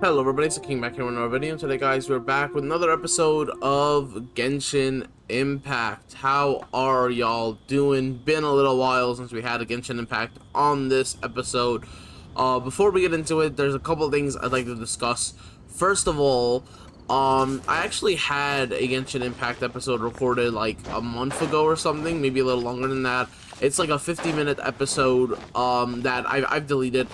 Hello everybody, it's the King back here with another video, and today guys, we're back with another episode of Genshin Impact. How are y'all doing? Been a little while since we had a Genshin Impact on this episode. Before we get into it, there's a couple of things I'd like to discuss. First of all, I actually had a Genshin Impact episode recorded like a month ago or something, maybe a little longer than that. It's like a 50-minute episode that I've deleted.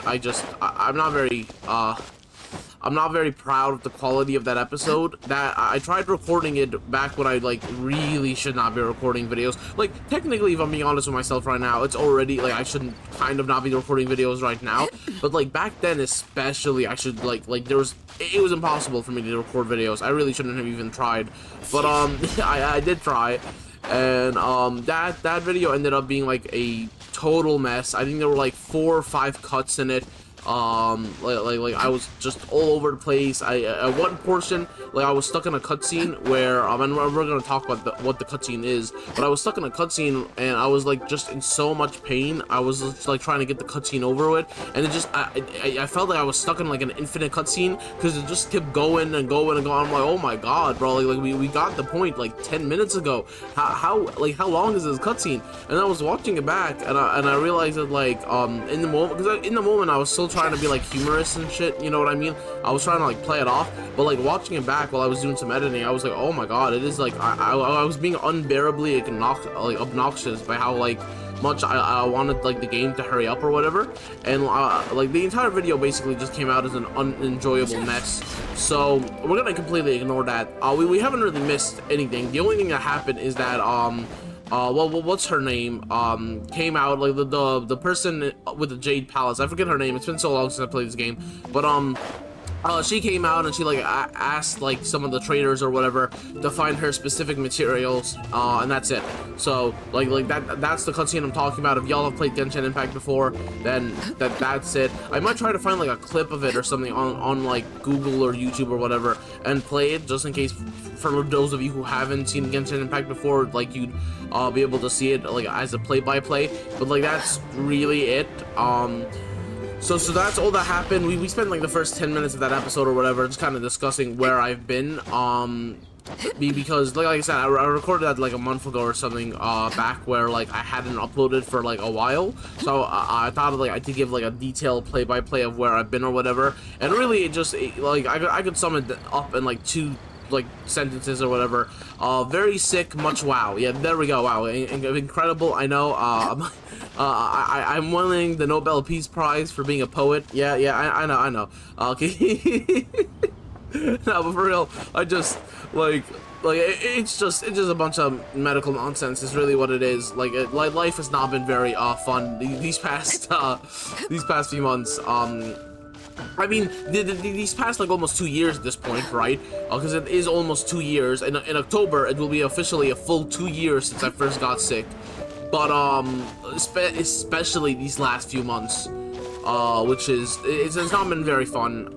I'm not very proud of the quality of that episode. That I tried recording it back when I like really should not be recording videos. Like technically, if I'm being honest with myself right now, it's already like I shouldn't kind of not be recording videos right now. But like back then especially, I should it was impossible for me to record videos. I really shouldn't have even tried. But I did try, and that video ended up being like a total mess. I think there were like 4 or 5 cuts in it. I was just all over the place. At one portion, like I was stuck in a cutscene where and we're gonna talk about what the cutscene is, but I was stuck in a cutscene and I was like just in so much pain. I was just like trying to get the cutscene over with, and it just I felt like I was stuck in like an infinite cutscene because it just kept going and going and going. I'm like, oh my god, bro, like we got the point like 10 minutes ago. How long is this cutscene? And I was watching it back and I realized that like in the moment I was still trying to be like humorous and shit, you know what I mean? I was trying to like play it off, but like watching it back while I was doing some editing, I was like, oh my god, it is like I was being unbearably obnoxious by how like much I wanted like the game to hurry up or whatever, and like the entire video basically just came out as an unenjoyable mess. So we're gonna completely ignore that. We haven't really missed anything. The only thing that happened is that well, what's her name? Came out, like the person with the Jade Palace. I forget her name. It's been so long since I played this game. But she came out and she like asked like some of the traders or whatever to find her specific materials, and that's it. So like that's the cutscene I'm talking about. If y'all have played Genshin Impact before, then that's it. I might try to find like a clip of it or something on like Google or YouTube or whatever and play it just in case for those of you who haven't seen Genshin Impact before, like you'd be able to see it like as a play-by-play. But like that's really it. So that's all that happened. We spent like the first 10 minutes of that episode or whatever just kind of discussing where I've been, because like I said, I recorded that like a month ago or something, back where like I hadn't uploaded for like a while. So I thought like I could give like a detailed play-by-play of where I've been or whatever, and really I could sum it up in like 2 like sentences or whatever. Very sick, much wow. Yeah, there we go. Wow, incredible. I know. I'm winning the Nobel Peace Prize for being a poet. Yeah, I know. Okay. No, but for real, I just it's just a bunch of medical nonsense. Is really what it is. Like life has not been very fun these past few months. I mean, these past like almost 2 years at this point, right? Because it is almost 2 years, and in October it will be officially a full 2 years since I first got sick. But especially these last few months, which is it's not been very fun.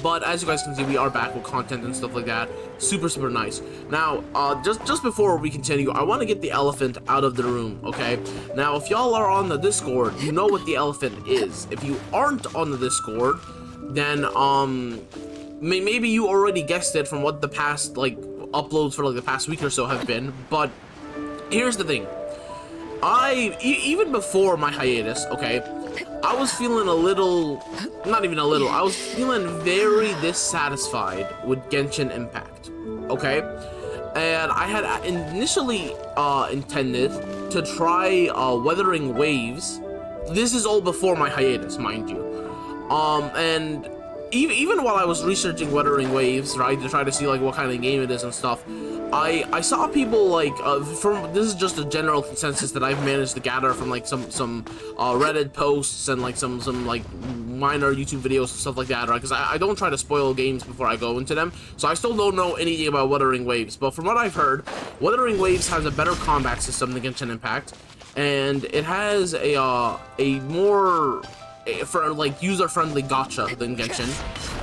But as you guys can see, we are back with content and stuff like that. Super nice. Now, just before we continue, I want to get the elephant out of the room, okay? Now, if y'all are on the Discord, you know what the elephant is. If you aren't on the Discord, then maybe you already guessed it from what the past like uploads for like the past week or so have been. But here's the thing. Even before my hiatus, okay, I was feeling not even a little, I was feeling very dissatisfied with Genshin Impact, okay? And I had initially intended to try Weathering Waves. This is all before my hiatus, mind you. And even while I was researching Weathering Waves, right, to try to see like what kind of game it is and stuff, I saw people like this is just a general consensus that I've managed to gather from like some Reddit posts and like some like minor YouTube videos and stuff like that, right? Because I don't try to spoil games before I go into them, so I still don't know anything about Wuthering Waves. But from what I've heard, Wuthering Waves has a better combat system than Genshin Impact, and it has a more for like user-friendly gacha than Genshin.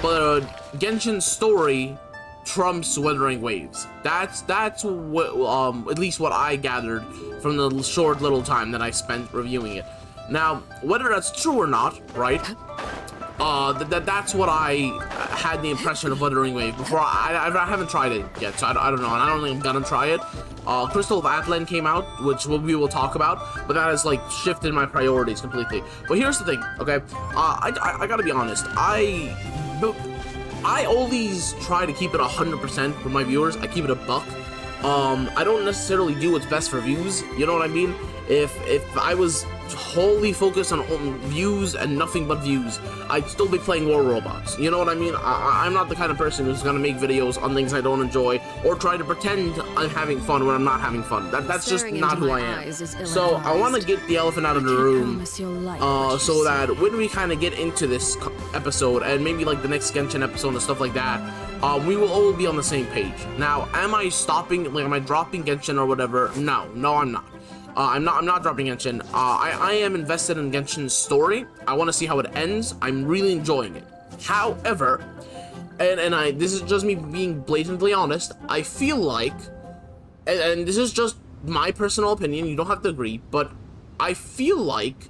But Genshin's story trumps Wuthering Waves. That's what at least what I gathered from the short little time that I spent reviewing it. Now, whether that's true or not, right? That's what I had the impression of Wuthering Wave before. I haven't tried it yet, so I don't know, and I don't think I'm gonna try it. Crystal of Atlan came out, which we will talk about, but that has like shifted my priorities completely. But here's the thing, okay? I gotta be honest. I always try to keep it 100% for my viewers. I keep it a buck. I don't necessarily do what's best for views. You know what I mean? If I was wholly focused on views and nothing but views, I'd still be playing War Robots. You know what I mean? I'm not the kind of person who's gonna make videos on things I don't enjoy or try to pretend I'm having fun when I'm not having fun. That's just not who I am. So I want to get the elephant out of the room, so that when we kind of get into this episode and maybe like the next Genshin episode and stuff like that, we will all be on the same page. Now, am I stopping? Like, am I dropping Genshin or whatever? No, I'm not. I'm not dropping Genshin. I am invested in Genshin's story. I want to see how it ends. I'm really enjoying it. However, and this is just me being blatantly honest, I feel like, and this is just my personal opinion, you don't have to agree, but I feel like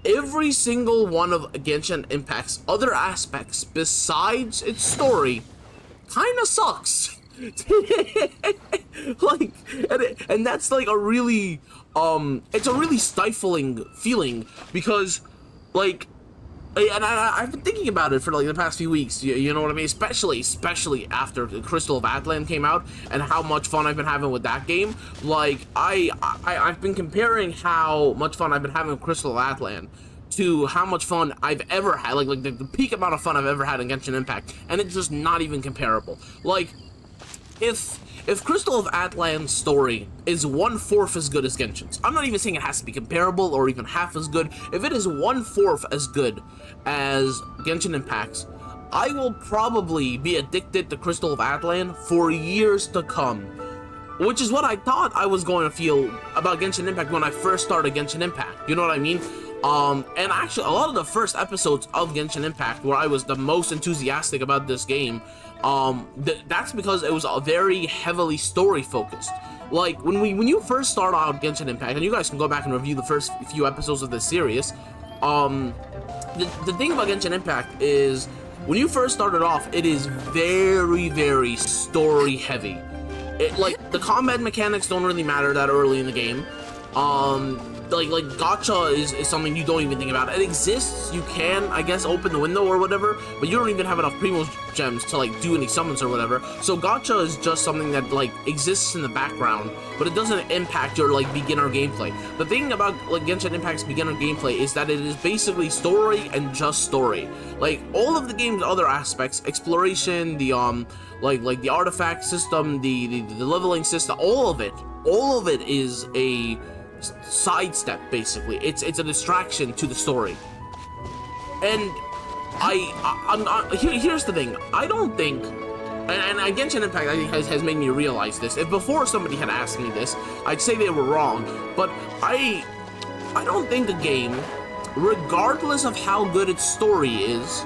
every single one of Genshin Impact's other aspects besides its story kind of sucks. Like, and that's like a really it's a really stifling feeling, because like, and I've been thinking about it for like the past few weeks, you know what I mean, especially after Crystal of Atlan came out and how much fun I've been having with that game. Like, I've been comparing how much fun I've been having with Crystal of Atlan to how much fun I've ever had, like the peak amount of fun I've ever had in Genshin Impact, and it's just not even comparable. Like, if Crystal of Atlan's story is 1/4 as good as Genshin's, I'm not even saying it has to be comparable or even half as good. If it is 1/4 as good as Genshin Impact's, I will probably be addicted to Crystal of Atlan for years to come, which is what I thought I was going to feel about Genshin Impact when I first started Genshin Impact. You know what I mean? And actually, a lot of the first episodes of Genshin Impact, where I was the most enthusiastic about this game, that's because it was very heavily story focused. Like, when you first start out Genshin Impact, and you guys can go back and review the first few episodes of this series, the thing about Genshin Impact is, when you first started off, it is very, very story heavy. Like, the combat mechanics don't really matter that early in the game. Like gacha is something you don't even think about. It exists, you can, I guess, open the window or whatever, but you don't even have enough Primo gems to like do any summons or whatever. So gacha is just something that like exists in the background, but it doesn't impact your like beginner gameplay. The thing about like Genshin Impact's beginner gameplay is that it is basically story and just story. Like, all of the game's other aspects, exploration, the like the artifact system, the leveling system, all of it is a sidestep. Basically, it's a distraction to the story. And here's the thing, I don't think, and Genshin Impact, I think, has made me realize this. If before somebody had asked me this, I'd say they were wrong, but I don't think a game, regardless of how good its story is,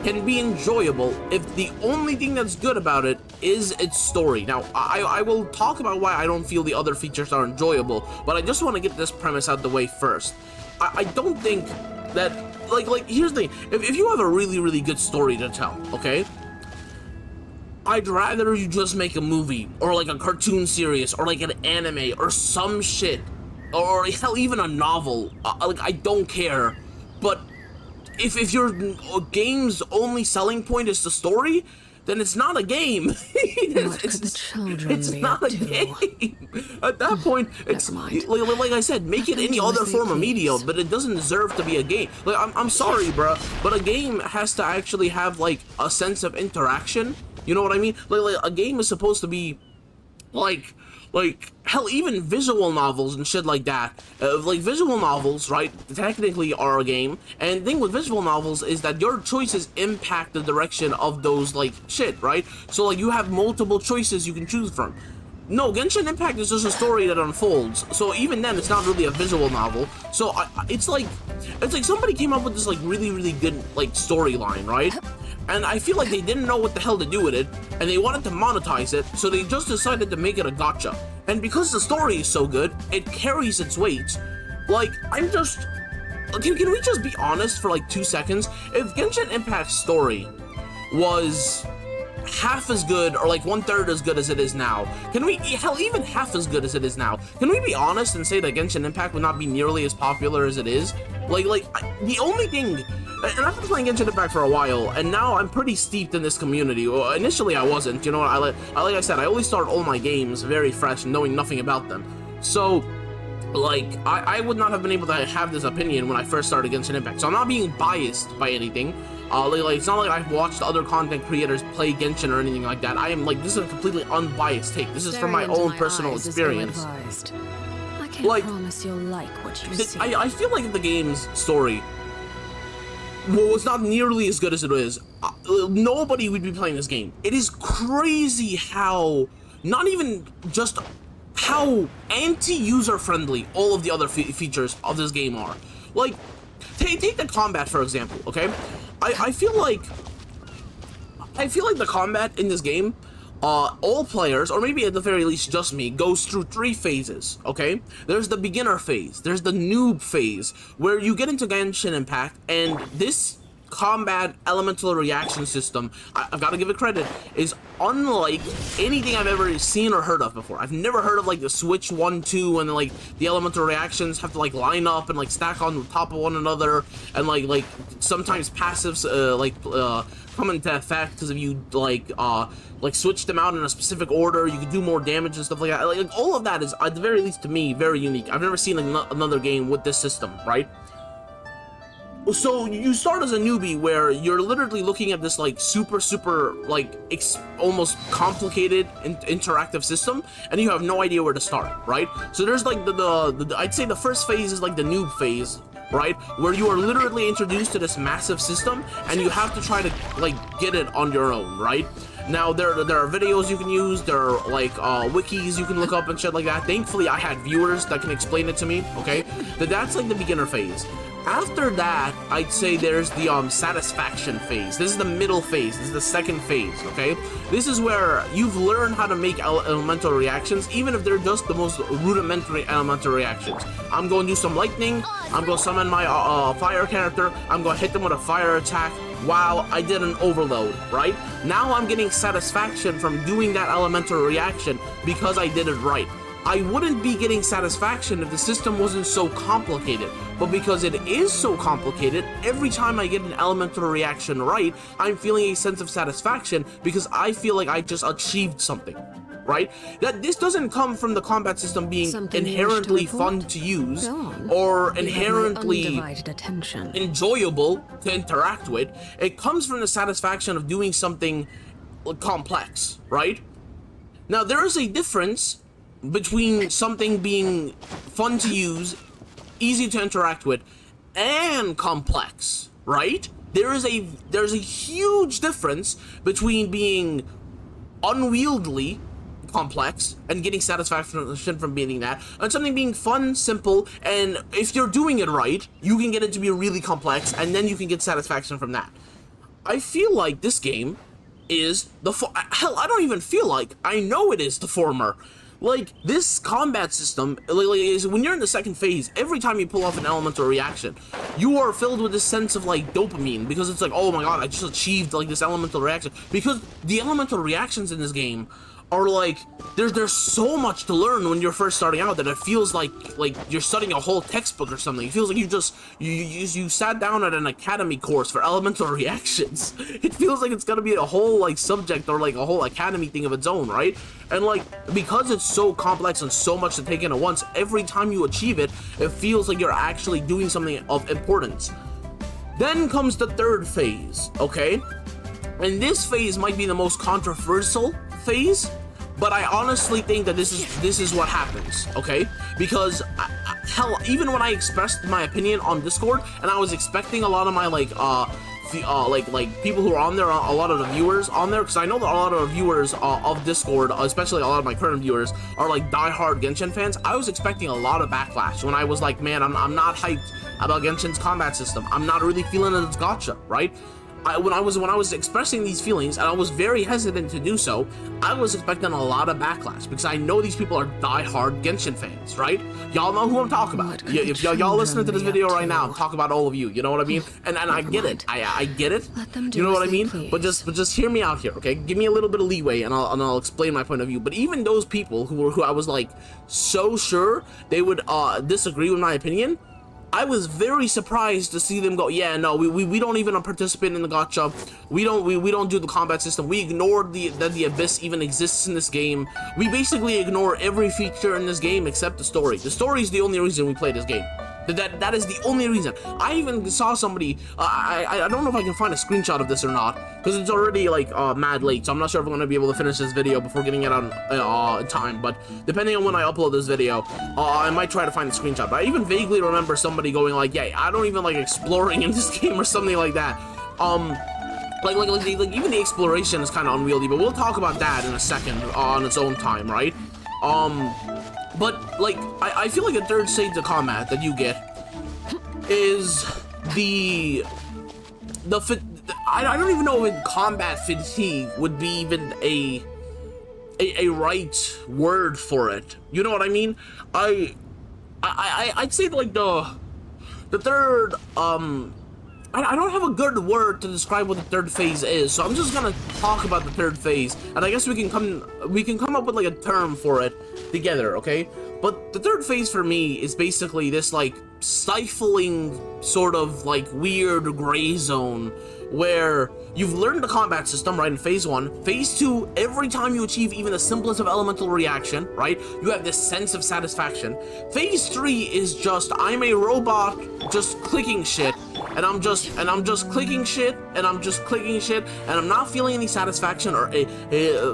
can be enjoyable if the only thing that's good about it is its story. Now, I will talk about why I don't feel the other features are enjoyable, but I just want to get this premise out the way first. I don't think that, like here's the thing, if you have a really, really good story to tell, okay, I'd rather you just make a movie, or like a cartoon series, or like an anime, or some shit, or hell, even a novel. Like, I don't care, but if your game's only selling point is the story, then it's not a game. It's not a game. At that point, it's like I said, make it any other form of media, but it doesn't deserve to be a game. Like, I'm sorry, bro, but a game has to actually have like a sense of interaction. You know what I mean? Like a game is supposed to be like hell, even visual novels and shit like that. Like, visual novels, right, technically are a game, and the thing with visual novels is that your choices impact the direction of those, like, shit, right? So, like, you have multiple choices you can choose from. No, Genshin Impact is just a story that unfolds, so even then, it's not really a visual novel. So, it's like somebody came up with this, like, really, really good, like, storyline, right? And I feel like they didn't know what the hell to do with it, and they wanted to monetize it, so they just decided to make it a gacha. And because the story is so good, it carries its weight. Like, can we just be honest for like 2 seconds? If Genshin Impact's story was half as good or like 1/3 as good as it is now, can we, hell, even half as good as it is now, can we be honest and say that Genshin Impact would not be nearly as popular as it is? The only thing, and I've been playing Genshin Impact for a while, and now I'm pretty steeped in this community. Well, initially I wasn't, you know, like I said, I always start all my games very fresh, knowing nothing about them. So, like, I would not have been able to have this opinion when I first started Genshin Impact. So I'm not being biased by anything. It's not like I've watched other content creators play Genshin or anything like that. I am like, this is a completely unbiased take. This is from my own personal experience. I can't promise you'll like what you see. I feel like the game's story was not nearly as good as it is. Nobody would be playing this game. It is crazy how, not even just how anti-user-friendly all of the other features of this game are. Like, take the combat, for example, okay? I feel like the combat in this game, all players, or maybe at the very least just me, goes through 3 phases, okay? There's the beginner phase, there's the noob phase, where you get into Genshin Impact, and this combat elemental reaction system, I've got to give it credit, is unlike anything I've ever seen or heard of before. I've never heard of like the switch 1-2 and like the elemental reactions have to like line up and like stack on top of one another, and like sometimes passives come into effect because if you like switch them out in a specific order, you can do more damage and stuff like that. Like all of that is, at the very least to me, very unique. I've never seen another game with this system, right? So you start as a newbie where you're literally looking at this like super like almost complicated interactive system, and you have no idea where to start, right? So there's like the I'd say the first phase is like the noob phase, right, where you are literally introduced to this massive system and you have to try to like get it on your own, right? Now there are videos you can use, there are like wikis you can look up and shit like that. Thankfully I had viewers that can explain it to me, okay? That's like the beginner phase. After that, I'd say there's the satisfaction phase. This is the middle phase. This is the second phase, okay? This is where you've learned how to make elemental reactions, even if they're just the most rudimentary elemental reactions. I'm going to do some lightning. I'm going to summon my fire character. I'm going to hit them with a fire attack. Wow, I did an overload, right? Now I'm getting satisfaction from doing that elemental reaction because I did it right. I wouldn't be getting satisfaction if the system wasn't so complicated, but because it is so complicated, every time I get an elemental reaction right, I'm feeling a sense of satisfaction because I feel like I just achieved something, right? That this doesn't come from the combat system being inherently fun to use or inherently enjoyable to interact with. It comes from the satisfaction of doing something complex, right? Now, there is a difference between something being fun to use, easy to interact with, and complex, right? There's a huge difference between being unwieldy complex and getting satisfaction from being that, and something being fun, simple, and if you're doing it right, you can get it to be really complex, and then you can get satisfaction from that. I feel like this game is hell, I don't even feel like, I know it is the former. Like, this combat system, is when you're in the second phase, every time you pull off an elemental reaction, you are filled with this sense of, like, dopamine, because it's like, oh my god, I just achieved, like, this elemental reaction. Because the elemental reactions in this game are, like, there's so much to learn when you're first starting out that it feels like you're studying a whole textbook or something. It feels like you sat down at an academy course for elemental reactions. It feels like it's gonna be a whole, like, subject or, like, a whole academy thing of its own, right? And, like, because it's so complex and so much to take in at once, every time you achieve it, it feels like you're actually doing something of importance. Then comes the third phase, okay? And this phase might be the most controversial phase, but I honestly think that this is what happens, okay? Because hell, even when I expressed my opinion on Discord, and I was expecting a lot of my like people who are on there, a lot of the viewers on there, because I know that a lot of the viewers of Discord, especially a lot of my current viewers, are like diehard Genshin fans. I was expecting a lot of backlash when I was like, man, I'm not hyped about Genshin's combat system. I'm not really feeling that it's gacha, right? when I was expressing these feelings, and I was very hesitant to do so, I was expecting a lot of backlash because I know these people are die-hard Genshin fans, right? Y'all know who I'm talking about. If y'all listening to this video right now, I'm talking about all of you. You know what I mean? And I get it. I get it. You know what I mean? But just hear me out here, okay? Give me a little bit of leeway, and I'll explain my point of view. But even those people who I was like so sure they would disagree with my opinion, I was very surprised to see them go, yeah, no, we don't even participate in the gacha. We don't do the combat system. We ignore that the abyss even exists in this game. We basically ignore every feature in this game except the story. The story is the only reason we play this game. That is the only reason. I even saw somebody, I don't know if I can find a screenshot of this or not, because it's already like mad late, so I'm not sure if I'm going to be able to finish this video before getting it on in time, but depending on when I upload this video, I might try to find a screenshot. But I even vaguely remember somebody going like, yeah, I don't even like exploring in this game or something like that. Like even the exploration is kind of unwieldy, but we'll talk about that in a second on its own time, right? But, like, I feel like a third stage of combat that you get is I don't even know if combat fatigue would be even a right word for it. You know what I mean? I'd say, like, the third, I don't have a good word to describe what the third phase is, so I'm just gonna talk about the third phase, and I guess we can come up with like a term for it together, okay? But the third phase for me is basically this like stifling sort of like weird gray zone where you've learned the combat system, right, in phase 1. Phase 2, every time you achieve even the simplest of elemental reaction, right, you have this sense of satisfaction. Phase 3 is just, I'm a robot just clicking shit, and I'm just clicking shit, and I'm just clicking shit, and I'm not feeling any satisfaction, or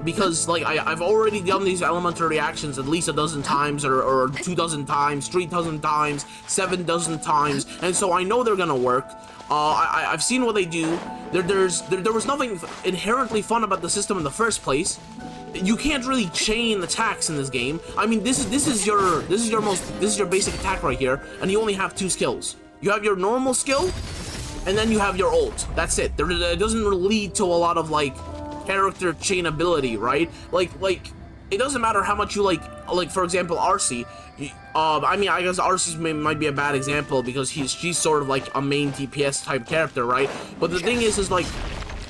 because like I've already done these elemental reactions at least a dozen times, or 2 dozen times, 3 dozen times, 7 dozen times, and so I know they're gonna work. I've seen what they do. There was nothing inherently fun about the system in the first place. You can't really chain attacks in this game. I mean, this is your basic attack right here, and you only have 2 skills. You have your normal skill, and then you have your ult. That's it. It doesn't lead to a lot of like character chain ability, right? Like it doesn't matter how much you like for example RC. I mean, I guess RC might be a bad example because she's sort of like a main DPS type character, right? But the thing is like,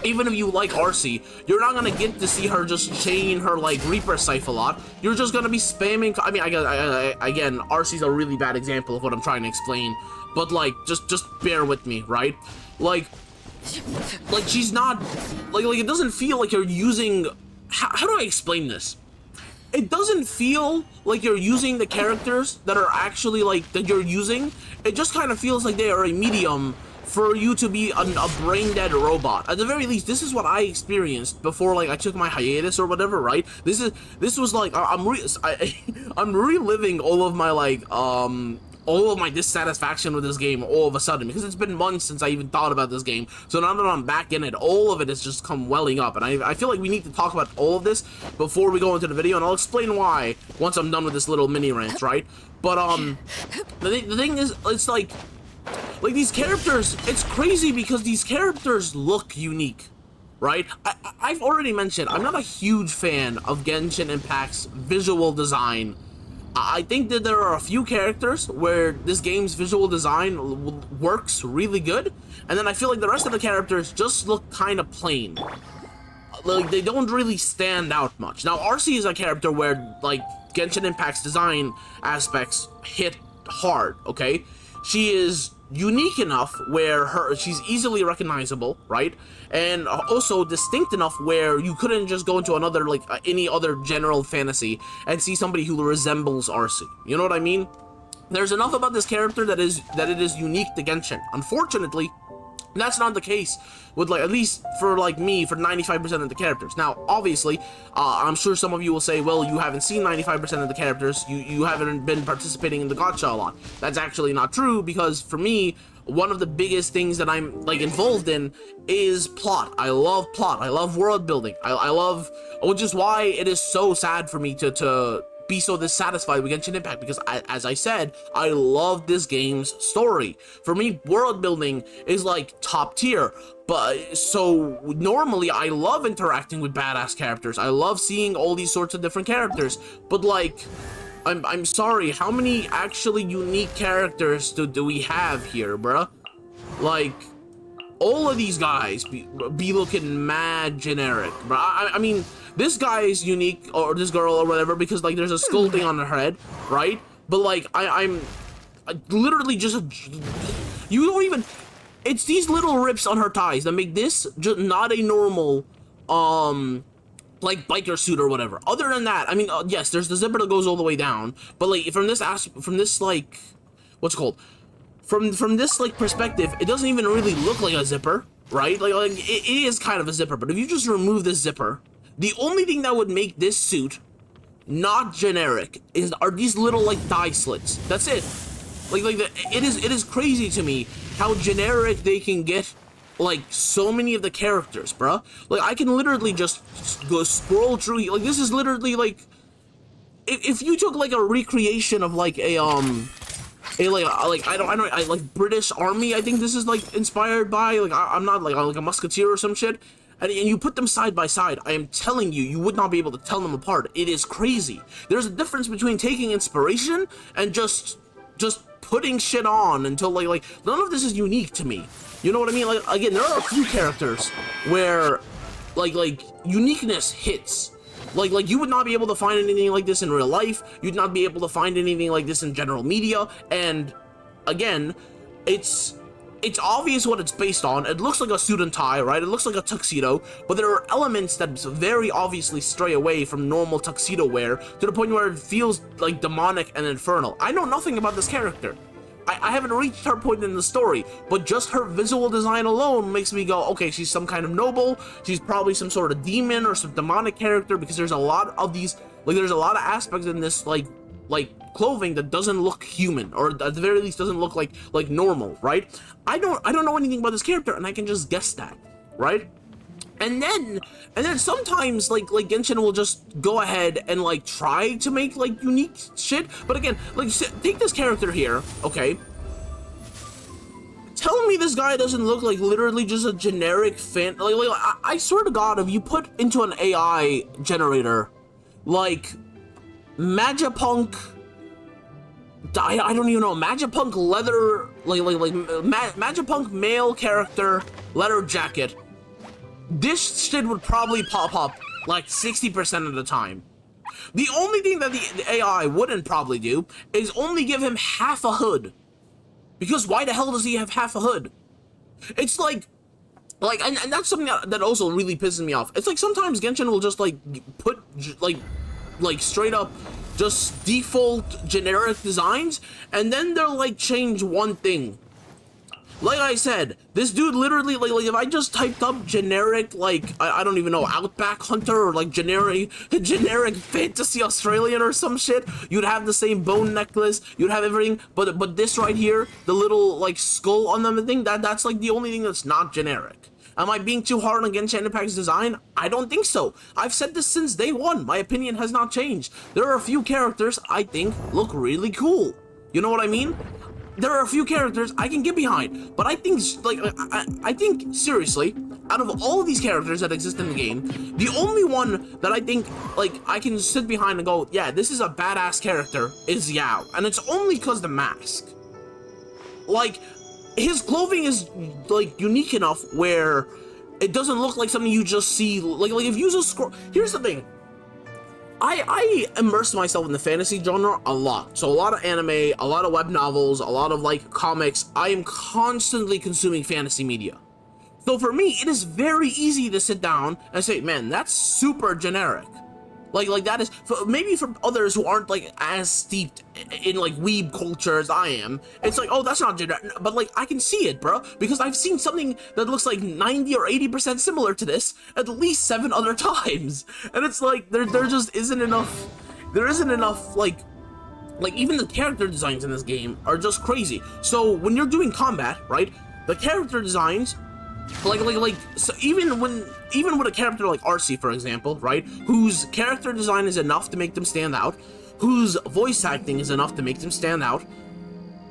even if you like RC, you're not gonna get to see her just chain her like Reaper Scythe a lot. You're just gonna be spamming. I mean, again, RC's a really bad example of what I'm trying to explain, but like, just bear with me, right? Like she's not like it doesn't feel like you're using. How do I explain this? It doesn't feel like you're using the characters that are actually like that you're using. It just kind of feels like they are a medium for you to be a brain-dead robot. At the very least, this is what I experienced before like I took my hiatus or whatever, right? This was like I'm reliving all of my like all of my dissatisfaction with this game all of a sudden, because it's been months since I even thought about this game. So now that I'm back in it, all of it has just come welling up, and I feel like we need to talk about all of this before we go into the video, and I'll explain why once I'm done with this little mini rant, right? But the thing is, it's like these characters, it's crazy because these characters look unique, right? I've already mentioned I'm not a huge fan of Genshin Impact's visual design. I think that there are a few characters where this game's visual design works really good, and then I feel like the rest of the characters just look kind of plain. Like, they don't really stand out much. Now, RC is a character where, like, Genshin Impact's design aspects hit hard, okay? She is unique enough where she's easily recognizable, right? And also distinct enough where you couldn't just go into another, like, any other general fantasy and see somebody who resembles RC. You know what I mean? There's enough about this character that it is unique to Genshin. Unfortunately, that's not the case with, like, at least for, like, me, for 95% of the characters. Now, obviously, I'm sure some of you will say, well, you haven't seen 95% of the characters, you haven't been participating in the gacha a lot. That's actually not true, because for me, one of the biggest things that I'm, like, involved in is plot. I love world building. I love, which is why it is so sad for me to be so dissatisfied with Genshin Impact because, as I said, I love this game's story. For me, world building is like top tier. But so normally I love interacting with badass characters. I love seeing all these sorts of different characters. But like, I'm sorry, how many actually unique characters do we have here, bruh? Like, all of these guys be looking mad generic, bro. I mean, this guy is unique, or this girl or whatever, because like there's a skull thing on her head, right? But like I'm literally just you don't even. It's these little rips on her thighs that make this just not a normal like biker suit or whatever. Other than that, I mean, yes, there's the zipper that goes all the way down, but like from this like, what's it called? From this like perspective, it doesn't even really look like a zipper, right? Like it is kind of a zipper, but if you just remove this zipper, the only thing that would make this suit not generic are these little like thigh slits. That's it. It is crazy to me how generic they can get like so many of the characters, bruh. Like I can literally just go scroll through. Like this is literally like if you took like a recreation of like a like British Army, I think this is like inspired by, like I'm not like a musketeer or some shit, and you put them side by side, I am telling you, you would not be able to tell them apart. It is crazy. There's a difference between taking inspiration and just putting shit on until like none of this is unique to me. You know what I mean? Like again, there are a few characters where like uniqueness hits. Like you would not be able to find anything like this in real life. You'd not be able to find anything like this in general media. And again, it's obvious what it's based on. It looks like a suit and tie, right? It looks like a tuxedo, but there are elements that very obviously stray away from normal tuxedo wear to the point where it feels like demonic and infernal. I know nothing about this character. I haven't reached her point in the story, but just her visual design alone makes me go, okay, she's some kind of noble, she's probably some sort of demon or some demonic character, because there's a lot of these, like there's a lot of aspects in this like clothing that doesn't look human, or at the very least doesn't look like normal, right? I don't know anything about this character, and I can just guess that, right? And then sometimes like Genshin will just go ahead and like try to make like unique shit. But again, like take this character here, okay? Tell me this guy doesn't look like literally just a generic fan. Like I swear to God, if you put into an AI generator like Magipunk, I don't even know, Magipunk leather, Magipunk male character leather jacket, this shit would probably pop up like 60% of the time. The only thing that the AI wouldn't probably do is only give him half a hood. Because why the hell does he have half a hood? It's like and that's something that also really pisses me off. It's like sometimes Genshin will just like put like straight up just default generic designs, and then they'll like change one thing. Like I said, this dude literally, like if I just typed up generic, like, I don't even know, Outback Hunter, or like generic fantasy Australian or some shit, you'd have the same bone necklace, you'd have everything, but this right here, the little, like, skull on them thing, that's like the only thing that's not generic. Am I being too hard on Genshin Impact's design? I don't think so. I've said this since day one. My opinion has not changed. There are a few characters I think look really cool. You know what I mean? There are a few characters I can get behind, but I think, like, I think, seriously, out of all of these characters that exist in the game, the only one that I think, like, I can sit behind and go, yeah, this is a badass character, is Yao. And it's only because the mask. Like, his clothing is, like, unique enough where it doesn't look like something you just see, like if you just scroll. Here's the thing. I immerse myself in the fantasy genre a lot. So a lot of anime, a lot of web novels, a lot of like comics. I am constantly consuming fantasy media. So for me, it is very easy to sit down and say, man, that's super generic. Like that is, maybe for others who aren't like as steeped in like weeb culture as I am, it's like, oh, that's not generic. But like, I can see it, bro, because I've seen something that looks like 90 or 80% similar to this at least 7 other times. And it's like, there just isn't enough, like even the character designs in this game are just crazy. So when you're doing combat, right, the character designs, so even with a character like Arcee, for example, right, whose character design is enough to make them stand out, whose voice acting is enough to make them stand out,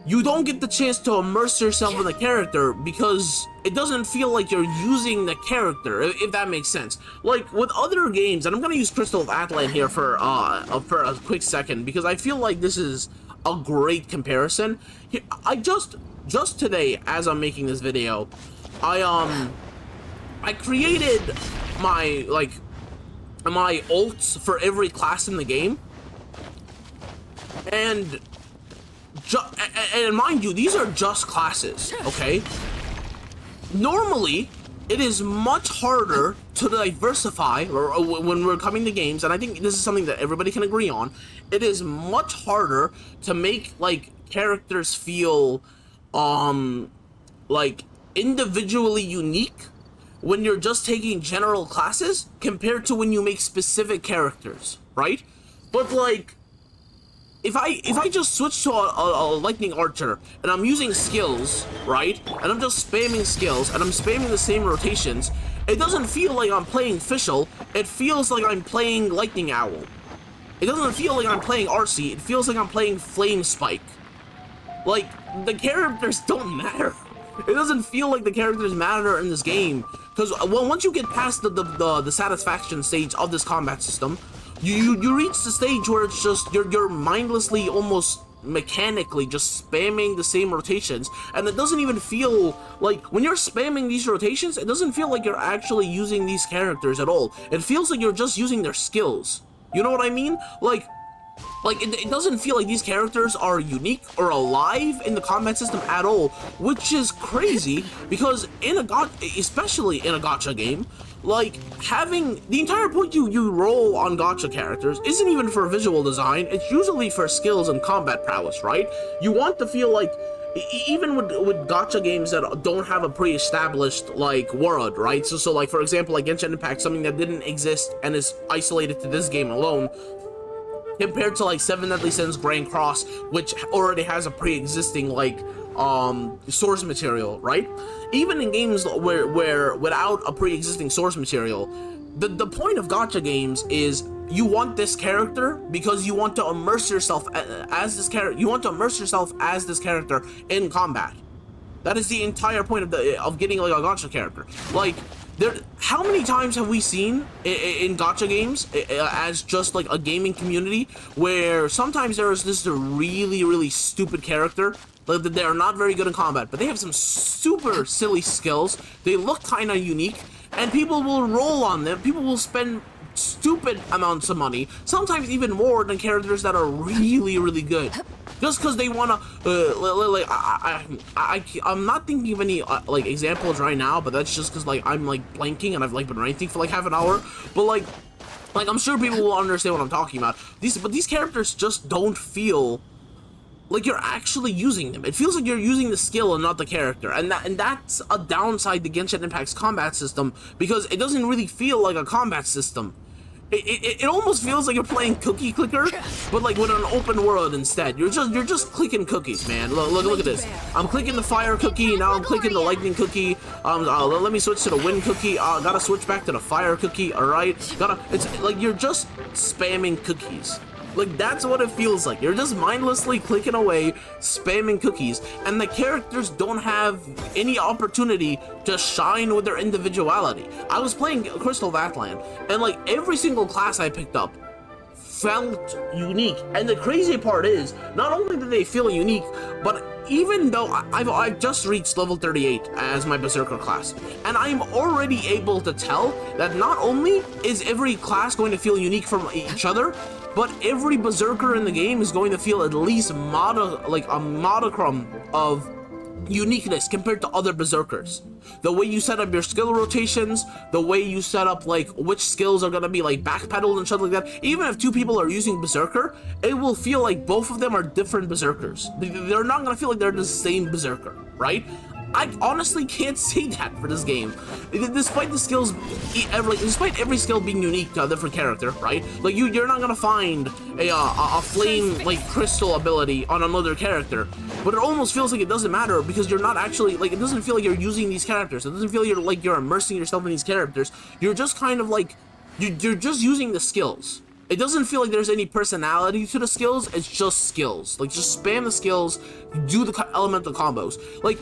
you don't get the chance to immerse yourself in the character because it doesn't feel like you're using the character, if that makes sense. Like with other games, and I'm gonna use Crystal of Atlan here for a quick second because I feel like this is a great comparison. I just today, as I'm making this video, I created my ults for every class in the game, and mind you, these are just classes, okay? Normally, it is much harder to diversify when we're coming to games, and I think this is something that everybody can agree on. It is much harder to make, like, characters feel, like, individually unique when you're just taking general classes compared to when you make specific characters, right? But, like, if I just switch to a lightning archer and I'm using skills, right, and I'm just spamming skills and I'm spamming the same rotations, it doesn't feel like I'm playing Fischl, it feels like I'm playing Lightning Owl. It doesn't feel like I'm playing RC, it feels like I'm playing Flame Spike. Like, the characters don't matter. It doesn't feel like the characters matter in this game, because well, once you get past the satisfaction stage of this combat system, you reach the stage where it's just you're mindlessly, almost mechanically just spamming the same rotations, and it doesn't even feel like when you're spamming these rotations, it doesn't feel like you're actually using these characters at all. It feels like you're just using their skills. You know what I mean? Like it doesn't feel like these characters are unique or alive in the combat system at all, which is crazy because especially in a gacha game, like, having the entire point you roll on gacha characters isn't even for visual design, it's usually for skills and combat prowess, right? You want to feel like, even with gacha games that don't have a pre-established, like, world, right? So like, for example, like Genshin Impact, something that didn't exist and is isolated to this game alone, compared to, like, Seven Deadly Sins Grand Cross, which already has a pre-existing, like, source material, right? Even in games where without a pre-existing source material, the point of gacha games is you want this character because you want to immerse yourself as this character. You want to immerse yourself as this character in combat. That is the entire point of getting, like, a gacha character. Like, how many times have we seen in gacha games as just, like, a gaming community where sometimes there is this really, really stupid character, like, they are not very good in combat, but they have some super silly skills, they look kind of unique, and people will roll on them, people will spend stupid amounts of money, sometimes even more than characters that are really, really good, just because they want to, I'm not thinking of any, like, examples right now, but that's just because, like, I'm, like, blanking, and I've, like, been ranting for, like, half an hour, but, like, I'm sure people will understand what I'm talking about. These characters just don't feel like you're actually using them. It feels like you're using the skill and not the character, and that's a downside to Genshin Impact's combat system, because it doesn't really feel like a combat system. It almost feels like you're playing Cookie Clicker, but, like, with an open world instead. You're just clicking cookies, man. Look at this. I'm clicking the fire cookie, now I'm clicking the lightning cookie. Let me switch to the wind cookie. Gotta switch back to the fire cookie. All right. It's like you're just spamming cookies. Like, that's what it feels like. You're just mindlessly clicking away, spamming cookies, and the characters don't have any opportunity to shine with their individuality. I was playing Crystal of Atlan, and, like, every single class I picked up felt unique. And the crazy part is, not only do they feel unique, but even though I've just reached level 38 as my Berserker class, and I'm already able to tell that not only is every class going to feel unique from each other, but every Berserker in the game is going to feel at least a modicum of uniqueness compared to other Berserkers. The way you set up your skill rotations, the way you set up, like, which skills are gonna be, like, backpedaled and shit like that. Even if two people are using Berserker, it will feel like both of them are different Berserkers. They're not gonna feel like they're the same Berserker, right? I honestly can't say that for this game. Despite the skills, despite every skill being unique to a different character, right? Like, you're not gonna find a flame, like, crystal ability on another character. But it almost feels like it doesn't matter because you're not actually, like, it doesn't feel like you're using these characters. It doesn't feel like you're immersing yourself in these characters. You're just kind of like, you're just using the skills. It doesn't feel like there's any personality to the skills. It's just skills. Like, just spam the skills, do the elemental combos. Like,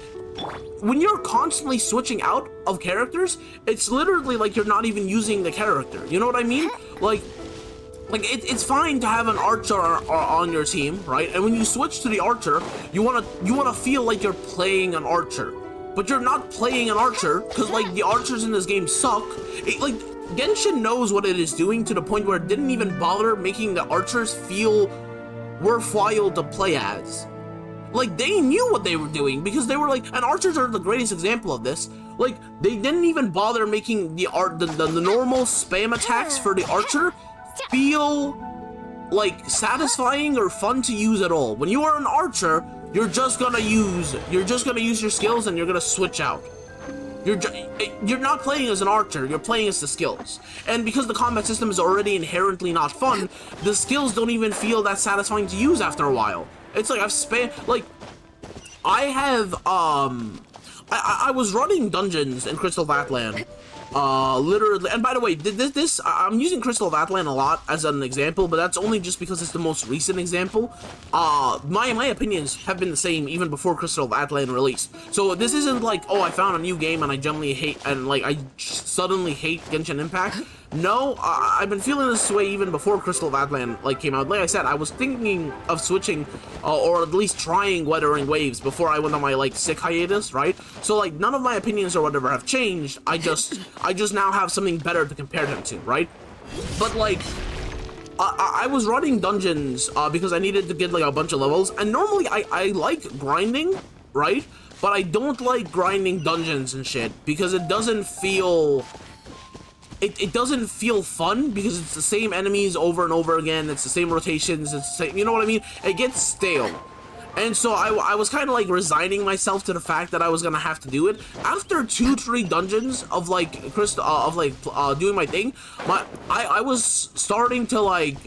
when you're constantly switching out of characters, it's literally like you're not even using the character. You know what I mean? Like it's fine to have an archer on your team, right? And when you switch to the archer, you wanna feel like you're playing an archer, but you're not playing an archer because like the archers in this game suck. Like Genshin knows what it is doing to the point where it didn't even bother making the archers feel worthwhile to play as. Like, they knew what they were doing because they were like, and archers are the greatest example of this. Like, they didn't even bother making the normal spam attacks for the archer feel like satisfying or fun to use at all. When you are an archer, you're just gonna use your skills and you're gonna switch out. You're not playing as an archer, you're playing as the skills. And because the combat system is already inherently not fun, the skills don't even feel that satisfying to use after a while. It's like I've spammed, like, I have, I was running dungeons in Crystal Vatland, literally, and by the way, I'm using Crystal Vatland a lot as an example, but that's only just because it's the most recent example. My opinions have been the same even before Crystal Vatland released. So this isn't like, oh, I found a new game and I generally hate, and like, I suddenly hate Genshin Impact. No, I've been feeling this way even before Crystal Vatland like came out. Like I said, I was thinking of switching, or at least trying Weathering Waves before I went on my like sick hiatus, right? So like none of my opinions or whatever have changed. I just now have something better to compare them to, right? But like, I was running dungeons because I needed to get like a bunch of levels, and normally I like grinding, right? But I don't like grinding dungeons and shit because it doesn't feel. It doesn't feel fun because it's the same enemies over and over again. It's the same rotations. It's the same, you know what I mean? It gets stale. And so I was kind of like resigning myself to the fact that I was gonna have to do it. After 2-3 dungeons of like doing my thing, I was starting to like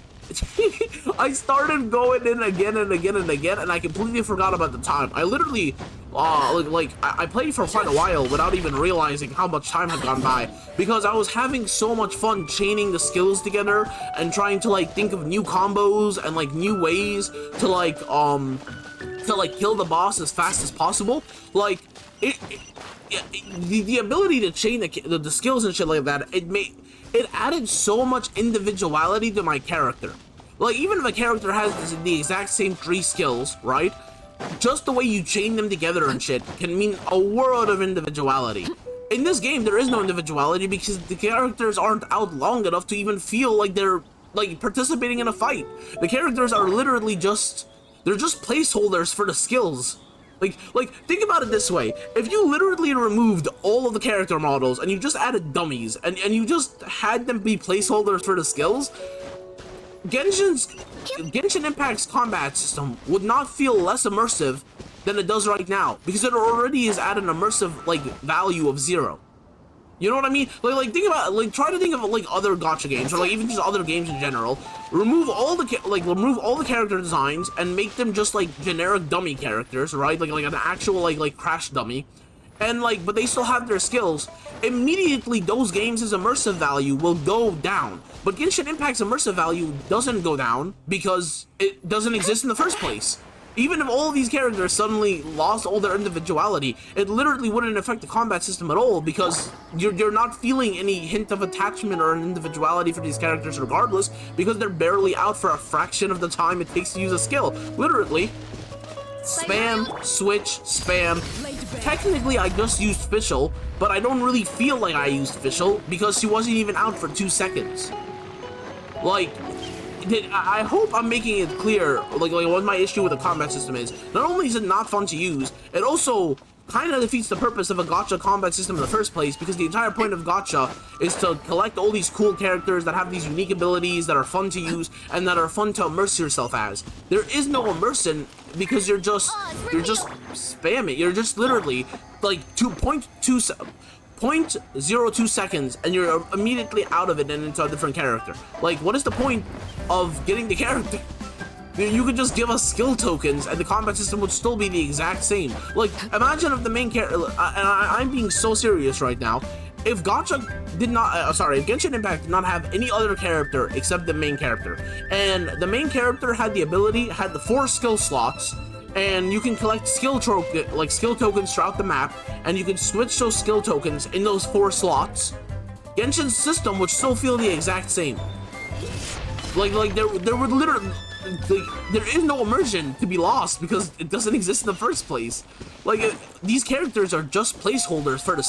I started going in again and again and again, and I completely forgot about the time. I literally I played for quite a while without even realizing how much time had gone by because I was having so much fun chaining the skills together and trying to like think of new combos and like new ways to like kill the boss as fast as possible. Like the ability to chain the skills and shit like that, it added so much individuality to my character. Like, even if a character has the exact same 3 skills, right? Just the way you chain them together and shit can mean a world of individuality. In this game, there is no individuality because the characters aren't out long enough to even feel like they're, like, participating in a fight. The characters are literally they're just placeholders for the skills. Like, think about it this way. If you literally removed all of the character models and you just added dummies and you just had them be placeholders for the skills, Genshin Impact's combat system would not feel less immersive than it does right now because it already is at an immersive, like, value of 0. You know what I mean? Like think about, like, try to think of like other gacha games or like even just other games in general. Remove all the character designs and make them just like generic dummy characters, right? Like an actual like crash dummy, and like, but they still have their skills. Immediately, those games' immersive value will go down. But Genshin Impact's immersive value doesn't go down because it doesn't exist in the first place. Even if all of these characters suddenly lost all their individuality, it literally wouldn't affect the combat system at all because you're not feeling any hint of attachment or an individuality for these characters regardless because they're barely out for a fraction of the time it takes to use a skill. Literally, spam, switch, spam. Technically, I just used Fischl, but I don't really feel like I used Fischl because she wasn't even out for 2 seconds. Like, I hope I'm making it clear, like what my issue with the combat system is. Not only is it not fun to use, it also kind of defeats the purpose of a gacha combat system in the first place because the entire point of gacha is to collect all these cool characters that have these unique abilities that are fun to use and that are fun to immerse yourself as. There is no immersion because you're just spamming. You're just literally like 0.02 seconds and you're immediately out of it and into a different character. Like, what is the point of getting the character? You could just give us skill tokens and the combat system would still be the exact same. Like, imagine if the main character, and I'm being so serious right now, if Gacha did not, if Genshin Impact did not have any other character except the main character, and the main character had the 4 skill slots, and you can collect skill tokens throughout the map, and you can switch those skill tokens in those 4 slots, Genshin's system would still feel the exact same. Like there would literally, there is no immersion to be lost because it doesn't exist in the first place. Like, these characters are just placeholders for the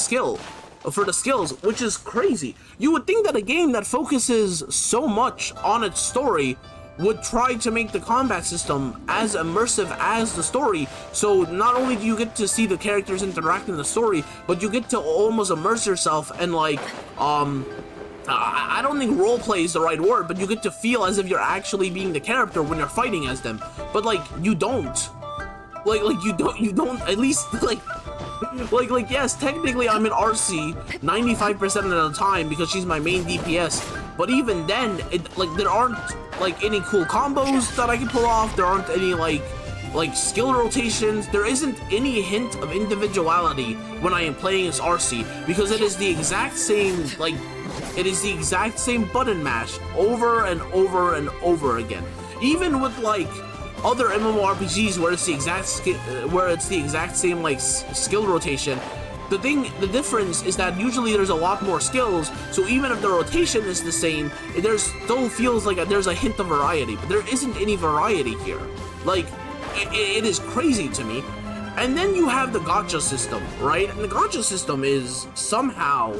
skills, which is crazy. You would think that a game that focuses so much on its story would try to make the combat system as immersive as the story, so not only do you get to see the characters interact in the story, but you get to almost immerse yourself and like, I don't think roleplay is the right word, but you get to feel as if you're actually being the character when you're fighting as them. But like, you don't. Like you don't, at least like yes, technically I'm in RC 95% of the time because she's my main DPS, but even then, there aren't like any cool combos that I can pull off, there aren't any like skill rotations, there isn't any hint of individuality when I am playing as RC, because it is the exact same, button mash over and over and over again. Even with like other MMORPGs where it's the exact same like skill rotation, the difference is that usually there's a lot more skills, so even if the rotation is the same, there still feels like there's a hint of variety, but there isn't any variety here. Like, it is crazy to me. And then you have the gacha system, right? And the gacha system is somehow,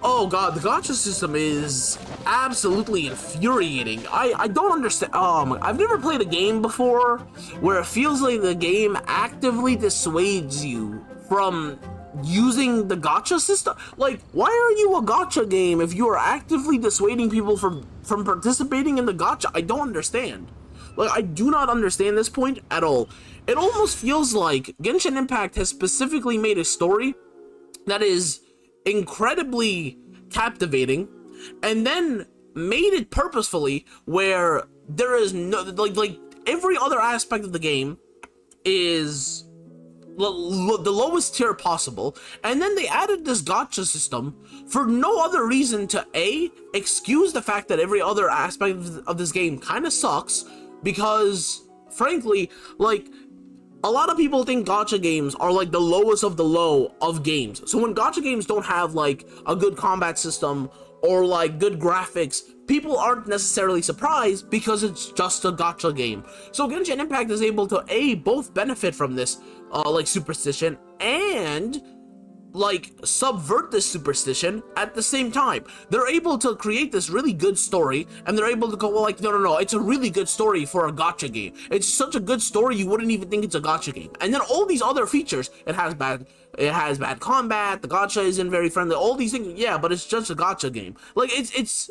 oh god, the gacha system is absolutely infuriating. I don't understand. I've never played a game before where it feels like the game actively dissuades you from using the gacha system. Like, why are you a gacha game if you are actively dissuading people from participating in the gacha? I don't understand. Like, I do not understand this point at all. It almost feels like Genshin Impact has specifically made a story that is incredibly captivating, and then made it purposefully where there is no, like every other aspect of the game is the lowest tier possible, and then they added this gacha system for no other reason to excuse the fact that every other aspect of this game kind of sucks, because frankly, like, a lot of people think gacha games are like the lowest of the low of games. So when gacha games don't have like a good combat system or like good graphics, people aren't necessarily surprised because it's just a gacha game. So Genshin Impact is able to both benefit from this like superstition and like subvert this superstition at the same time. They're able to create this really good story, and they're able to go, well, like, no, it's a really good story for a gacha game. It's such a good story you wouldn't even think it's a gacha game. And then all these other features, it has bad combat, the gacha isn't very friendly, all these things, yeah, but it's just a gacha game. Like, it's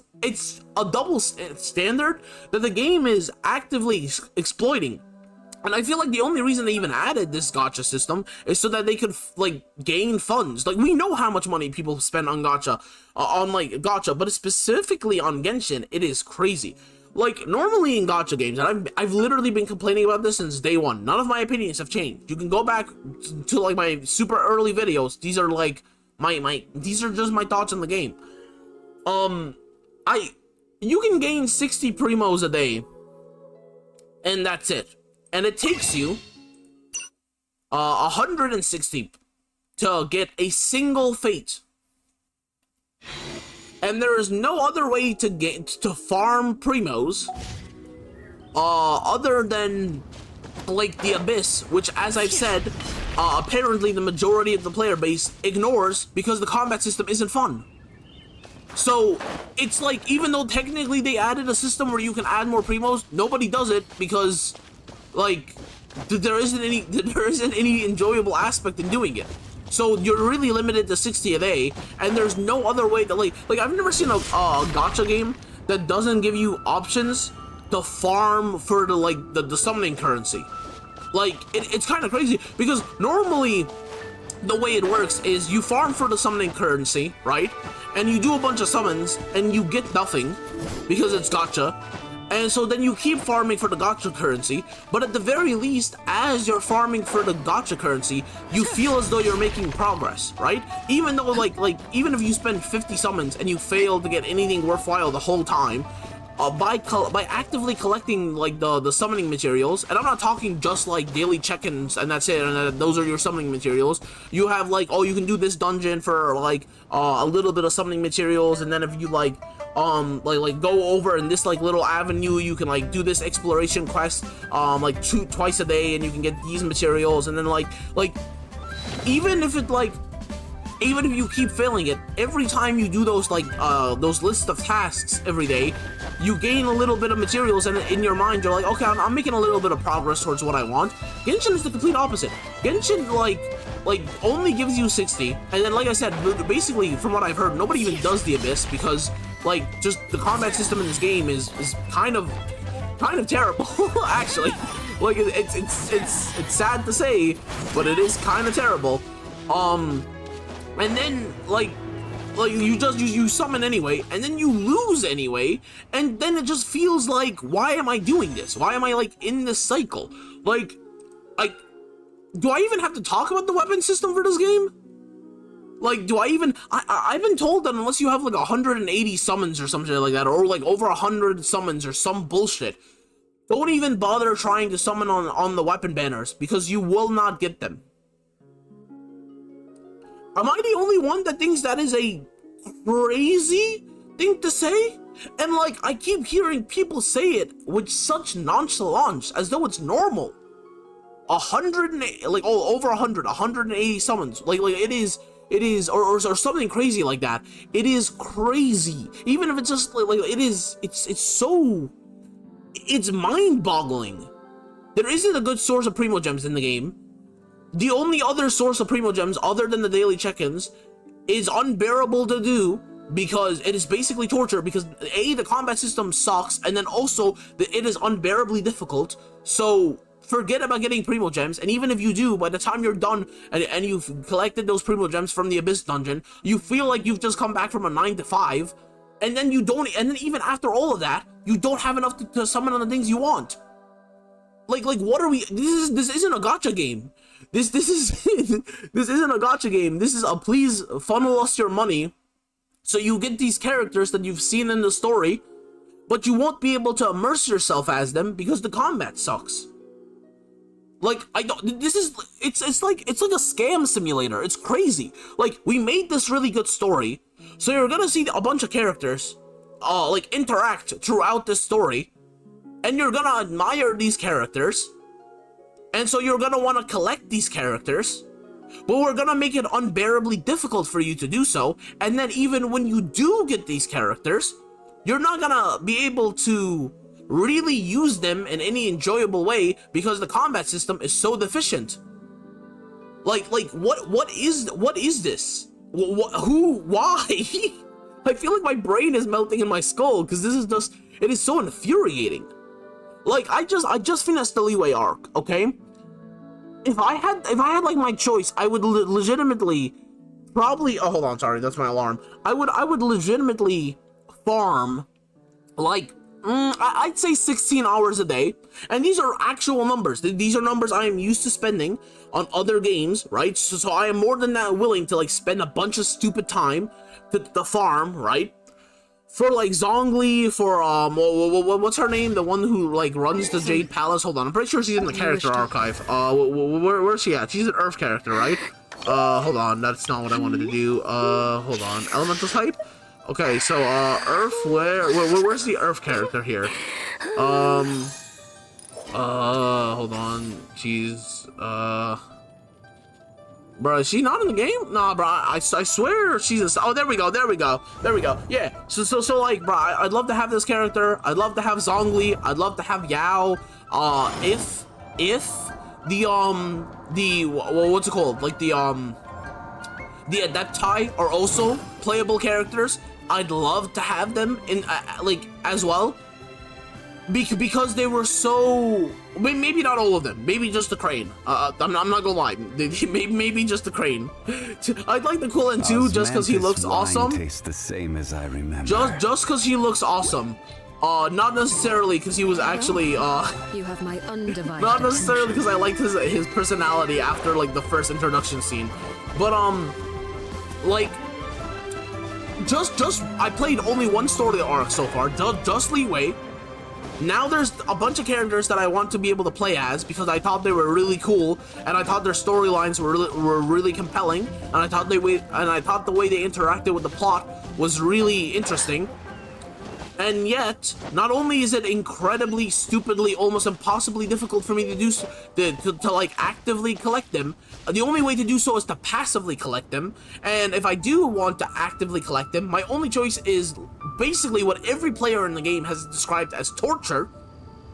a double standard that the game is actively exploiting. And I feel like the only reason they even added this gacha system is so that they could like gain funds. Like, we know how much money people spend on gacha, but specifically on Genshin, it is crazy. Like, normally in gacha games, and I've literally been complaining about this since day one. None of my opinions have changed. You can go back to like my super early videos. These are like these are just my thoughts on the game. You can gain 60 primos a day, and that's it. And it takes you 160 to get a single fate. And there is no other way to farm primos other than like the Abyss, which, as I've said, apparently the majority of the player base ignores because the combat system isn't fun. So it's like, even though technically they added a system where you can add more primos, nobody does it because, like, there isn't any enjoyable aspect in doing it. So you're really limited to 60 a day, and there's no other way to like I've never seen a gacha game that doesn't give you options to farm for the summoning currency. Like, it's kind of crazy, because normally the way it works is you farm for the summoning currency, right? And you do a bunch of summons and you get nothing because it's gacha. And so then you keep farming for the gacha currency, but at the very least, as you're farming for the gacha currency, you feel as though you're making progress, right? Even though, even if you spend 50 summons and you fail to get anything worthwhile the whole time, by actively collecting, like, the summoning materials, and I'm not talking just, like, daily check-ins, and that's it, and those are your summoning materials. You have, like, oh, you can do this dungeon for, like, a little bit of summoning materials, and then if you, like, go over in this, like, little avenue, you can, like, do this exploration quest, like, twice a day, and you can get these materials, and then, like, even if you keep failing it, every time you do those, like, those lists of tasks every day, you gain a little bit of materials, and in your mind, you're like, okay, I'm making a little bit of progress towards what I want. Genshin is the complete opposite. Genshin, like, only gives you 60, and then, like I said, basically, from what I've heard, nobody even does the Abyss, because, like, just the combat system in this game is kind of terrible, actually. Like, it's sad to say, but it is kind of terrible. And then, like you summon anyway, and then you lose anyway, and then it just feels like, why am I doing this? Why am I, like, in this cycle? Like, do I even have to talk about the weapon system for this game? Like, do I even... I've been told that unless you have, like, 180 summons or something like that, or, like, over 100 summons or some bullshit, don't even bother trying to summon on the weapon banners, because you will not get them. Am I the only one that thinks that is a crazy thing to say? And, like, I keep hearing people say it with such nonchalance, as though it's normal. 108, like, oh, over 180 summons. Like it is, or something crazy like that. It is crazy. Even if it's just, like it's mind-boggling. There isn't a good source of Primo Gems in the game. The only other source of Primo Gems, other than the daily check-ins, is unbearable to do, because it is basically torture, because A, the combat system sucks, and then also, it is unbearably difficult, so forget about getting Primo Gems, and even if you do, by the time you're done, and you've collected those Primo Gems from the Abyss dungeon, you feel like you've just come back from a 9 to 5, and then you don't, and then even after all of that, you don't have enough to summon on the things you want. Like, what are we, this isn't a gacha game. This isn't a gacha game. This is a please funnel us your money so you get these characters that you've seen in the story, but you won't be able to immerse yourself as them because the combat sucks. Like, it's like a scam simulator. It's crazy. Like, we made this really good story, so you're gonna see a bunch of characters, like, interact throughout this story, and you're gonna admire these characters, and so you're gonna want to collect these characters, but we're gonna make it unbearably difficult for you to do so, and then even when you do get these characters, you're not gonna be able to really use them in any enjoyable way because the combat system is so deficient. Like what is this? Why? I feel like my brain is melting in my skull because this is just, it is so infuriating. Like, I just finished the Leeway arc, okay? If I had like my choice, I would legitimately probably, oh, hold on, sorry, that's my alarm. I would legitimately farm, like, I'd say 16 hours a day, and these are actual numbers. These are numbers I am used to spending on other games, right? So I am more than that willing to, like, spend a bunch of stupid time to farm, right? For, like, Zhongli, for, what's her name? The one who, like, runs the Jade Palace. Hold on, I'm pretty sure she's in the character archive. Where's she at? She's an Earth character, right? Hold on, that's not what I wanted to do. Hold on, Elemental type? Okay, so, Earth, where's the Earth character here? Hold on, jeez, bro, is she not in the game? Nah, bro, I swear she's oh, there we go, yeah, so, like, bro, I'd love to have this character, I'd love to have Zhongli, I'd love to have Yao, if the, what's it called, like, the Adepti are also playable characters, I'd love to have them in, like, as well, because they were so, maybe not all of them, maybe just the Crane, I'm not gonna lie, maybe just the Crane. I'd like the Quillen too, just because he looks awesome. Tastes the same as I remember. Just because he looks awesome. Not necessarily because he was actually, You have my undivided not necessarily because attention. I liked his personality after, like, the first introduction scene. But, like, I played only one story arc so far, just Li Wei. Now there's a bunch of characters that I want to be able to play as because I thought they were really cool and I thought their storylines were really compelling and I thought the way they interacted with the plot was really interesting. And yet, not only is it incredibly, stupidly, almost impossibly difficult for me to do to like actively collect them, the only way to do so is to passively collect them. And if I do want to actively collect them, my only choice is basically what every player in the game has described as torture,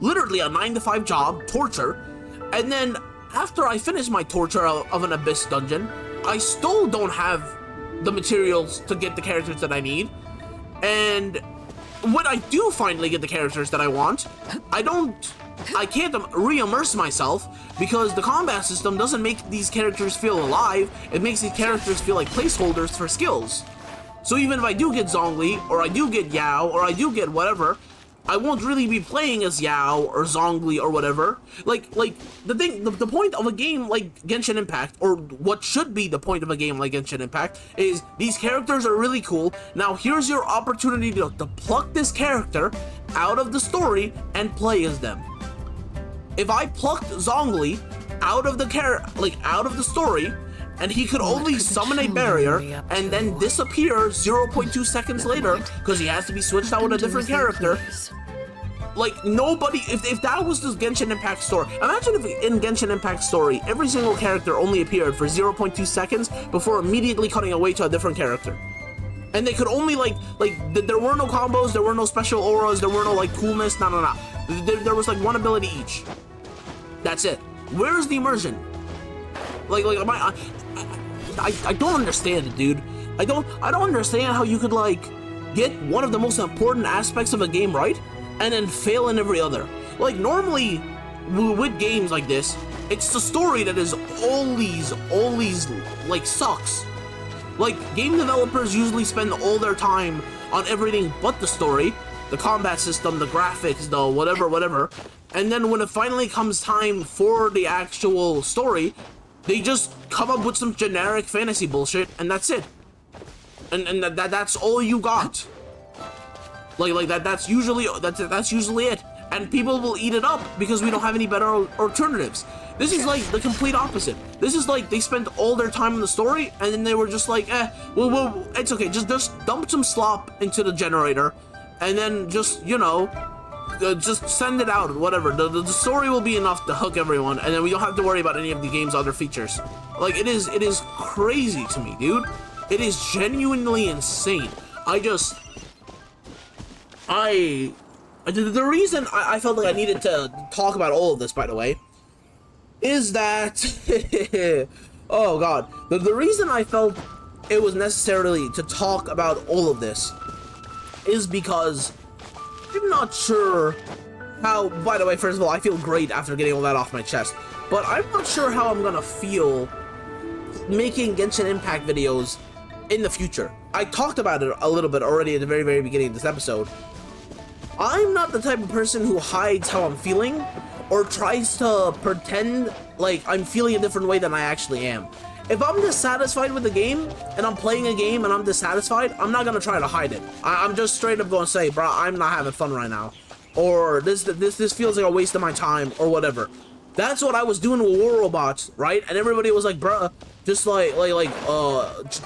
literally a 9-to-5 job, torture. And then after I finish my torture of an Abyss dungeon, I still don't have the materials to get the characters that I need. And when I do finally get the characters that I want, I can't re-immerse myself because the combat system doesn't make these characters feel alive. It makes these characters feel like placeholders for skills. So even if I do get Zhongli, or I do get Yao, or I do get whatever, I won't really be playing as Yao or Zhongli or whatever. Like the point of a game like Genshin Impact, or what should be the point of a game like Genshin Impact, is these characters are really cool. Now here's your opportunity to pluck this character out of the story and play as them. If I plucked Zhongli out of the story, and he could only summon a barrier and then disappear 0.2 seconds later because he has to be switched out with a different character. Like, nobody, if that was the Genshin Impact story, imagine if in Genshin Impact story, every single character only appeared for 0.2 seconds before immediately cutting away to a different character. And they could only, there were no combos, there were no special auras, there were no, coolness, no. There was, one ability each. That's it. Where's the immersion? I don't understand it, dude. I don't understand how you could, get one of the most important aspects of a game right, and then fail in every other. Normally, with games like this, it's the story that is always, sucks. Game developers usually spend all their time on everything but the story, the combat system, the graphics, the whatever, and then when it finally comes time for the actual story, they just come up with some generic fantasy bullshit, and that's it. And that's all you got. That's usually it. And people will eat it up because we don't have any better alternatives. This is the complete opposite. This is they spent all their time on the story, and then they were just well, it's okay. Just dump some slop into the generator, and then just just send it out, whatever. The story will be enough to hook everyone, and then we don't have to worry about any of the game's other features. It is crazy to me, dude. It is genuinely insane. The reason I felt like I needed to talk about all of this, by the way, is that, oh god, the reason I felt it was necessarily to talk about all of this is because I'm not sure how, by the way, first of all, I feel great after getting all that off my chest, but I'm not sure how I'm gonna feel making Genshin Impact videos in the future. I talked about it a little bit already at the very, very beginning of this episode. I'm not the type of person who hides how I'm feeling or tries to pretend like I'm feeling a different way than I actually am. If I'm dissatisfied with the game, and I'm playing a game and I'm dissatisfied, I'm not gonna try to hide it. I'm just straight up gonna say, bro, I'm not having fun right now. Or this feels like a waste of my time, or whatever. That's what I was doing with War Robots, right? And everybody was like, bruh, just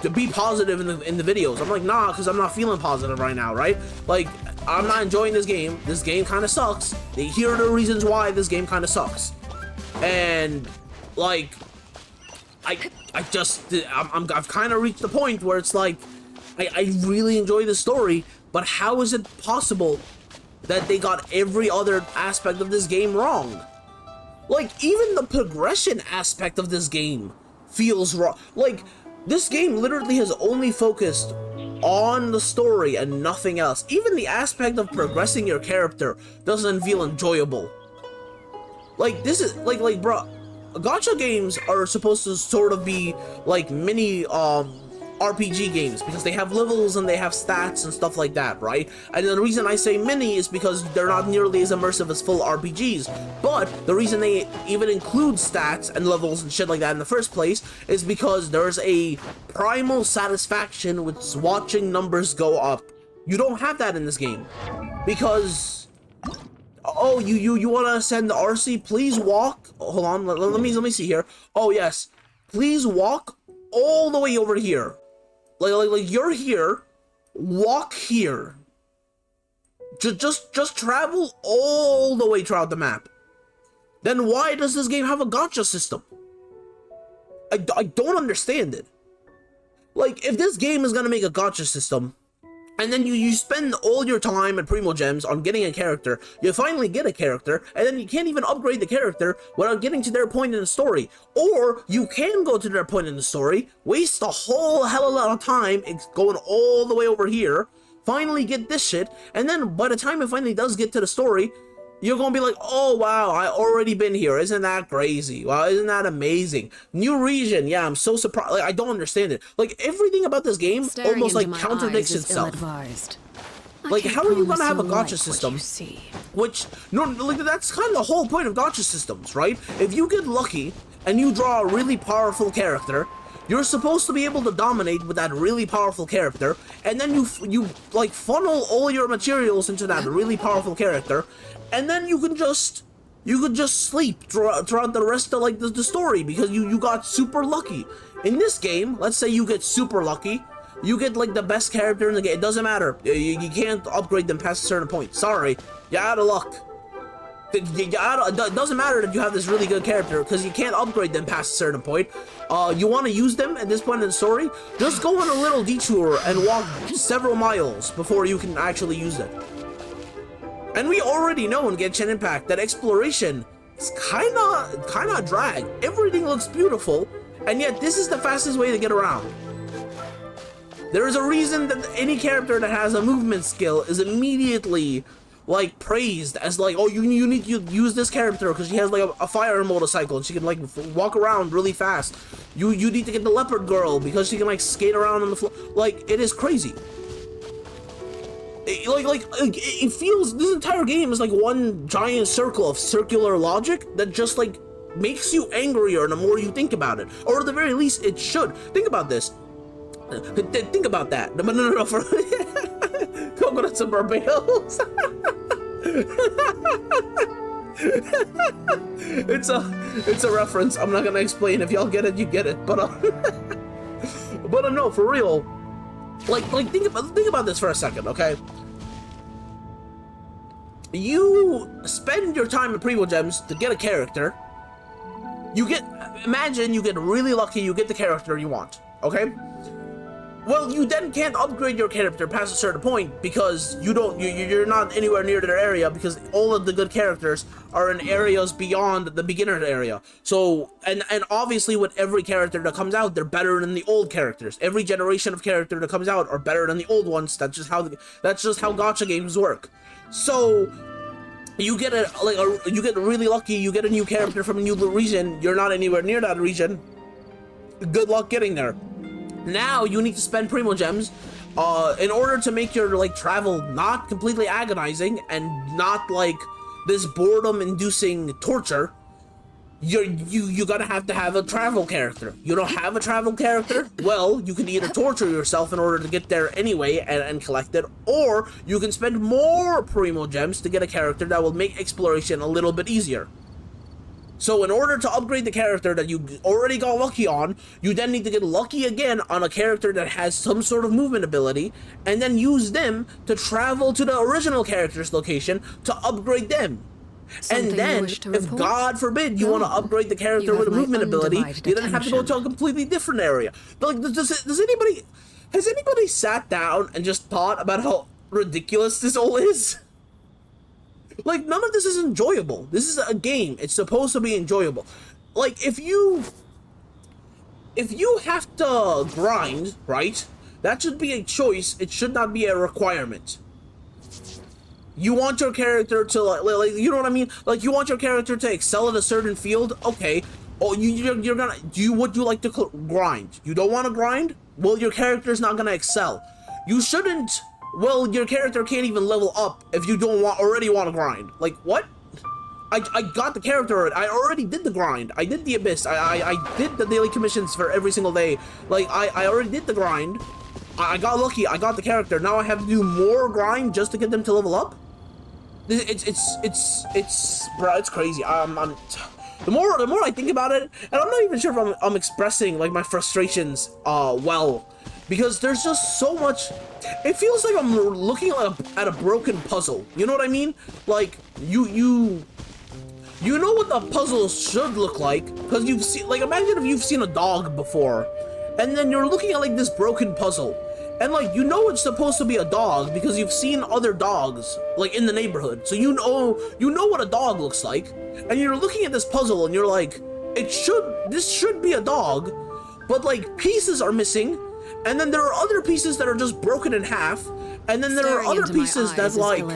to be positive in the videos. I'm like, nah, because I'm not feeling positive right now, right? I'm not enjoying this game. This game kind of sucks. Here are the reasons why this game kind of sucks. And, I've kind of reached the point where it's I really enjoy the story, but how is it possible that they got every other aspect of this game wrong? Even the progression aspect of this game feels wrong. This game literally has only focused on the story and nothing else. Even the aspect of progressing your character doesn't feel enjoyable. This is, bro, gacha games are supposed to sort of be mini RPG games because they have levels and they have stats and stuff like that, right? And the reason I say mini is because they're not nearly as immersive as full RPGs. But the reason they even include stats and levels and shit like that in the first place is because there's a primal satisfaction with watching numbers go up. You don't have that in this game because, oh, you want to ascend the RC? Please walk. Hold on, let me see here. Oh yes, please walk all the way over here. Like you're here, walk here. Just travel all the way throughout the map. Then why does this game have a gacha system? I don't understand it. Like, if this game is gonna make a gacha system, and then you spend all your time at Primo Gems on getting a character, you finally get a character, and then you can't even upgrade the character without getting to their point in the story. Or, you can go to their point in the story, waste a whole hell of a lot of time going all the way over here, finally get this shit, and then by the time it finally does get to the story, you're gonna be like, oh wow, I already been here. Isn't that crazy? Wow, isn't that amazing? New region, yeah, I'm so surprised. Like, I don't understand it. Like, everything about this game almost like contradicts itself. Like, how are you gonna have a gacha system? Which, no, like, that's kind of the whole point of gacha systems, right? If you get lucky and you draw a really powerful character, you're supposed to be able to dominate with that really powerful character, and then you like funnel all your materials into that really powerful character, and then you could just sleep throughout the rest of like the story because you got super lucky. In this game, let's say you get super lucky, you get like the best character in the game. It doesn't matter. You can't upgrade them past a certain point. Sorry, you're out of luck. It doesn't matter that you have this really good character because you can't upgrade them past a certain point. You want to use them at this point in the story? Just go on a little detour and walk several miles before you can actually use them. And we already know in Genshin Impact that exploration is kinda a drag. Everything looks beautiful, and yet this is the fastest way to get around. There is a reason that any character that has a movement skill is immediately like praised as like, oh, you need to use this character because she has like a fire motorcycle and she can like walk around really fast. You need to get the leopard girl because she can like skate around on the floor. Like, it is crazy. It feels, this entire game is like one giant circle of circular logic that just like makes you angrier the more you think about it, or at the very least it should. Think about this. Think about that. No, for coconuts and Barbados. It's a reference. I'm not gonna explain. If y'all get it, you get it. But no, for real. Like think about this for a second, okay? You spend your time at Primo Gems to get a character. Imagine you get really lucky. You get the character you want, okay? Well, you then can't upgrade your character past a certain point because you're not anywhere near their area because all of the good characters are in areas beyond the beginner area. So, and obviously with every character that comes out, they're better than the old characters. Every generation of character that comes out are better than the old ones. That's just how gacha games work. So, you get really lucky, you get a new character from a new region, you're not anywhere near that region. Good luck getting there. Now you need to spend Primo Gems in order to make your like travel not completely agonizing and not like this boredom-inducing torture. You gotta have to have a travel character. You don't have a travel character? Well, you can either torture yourself in order to get there anyway and collect it, or you can spend more Primo Gems to get a character that will make exploration a little bit easier. So in order to upgrade the character that you already got lucky on, you then need to get lucky again on a character that has some sort of movement ability, and then use them to travel to the original character's location to upgrade them. And then, if God forbid you want to upgrade the character with a movement ability, you then have to go to a completely different area. But like, has anybody sat down and just thought about how ridiculous this all is? Like, none of this is enjoyable. This is a game. It's supposed to be enjoyable. Like, if you have to grind, right? That should be a choice. It should not be a requirement. You want your character to, like, you know what I mean? Like, you want your character to excel in a certain field? Okay. Oh, you're gonna would you like to grind? You don't want to grind? Well, your character's not gonna excel. You shouldn't. Well, your character can't even level up if you don't already want to grind. Like what? I got the character. I already did the grind. I did the abyss. I did the daily commissions for every single day. Like I already did the grind. I got lucky. I got the character. Now I have to do more grind just to get them to level up. It's bro. It's crazy. The more I think about it, and I'm not even sure if I'm expressing like my frustrations well, because there's just so much. It feels like I'm looking at a broken puzzle. You know what I mean? Like you know what the puzzle should look like, because you've seen, like, imagine if you've seen a dog before, and then you're looking at like this broken puzzle, and like you know it's supposed to be a dog because you've seen other dogs like in the neighborhood, so you know what a dog looks like, and you're looking at this puzzle and you're like, this should be a dog, but like pieces are missing, and then there are other pieces that are just broken in half, and then there are other pieces that like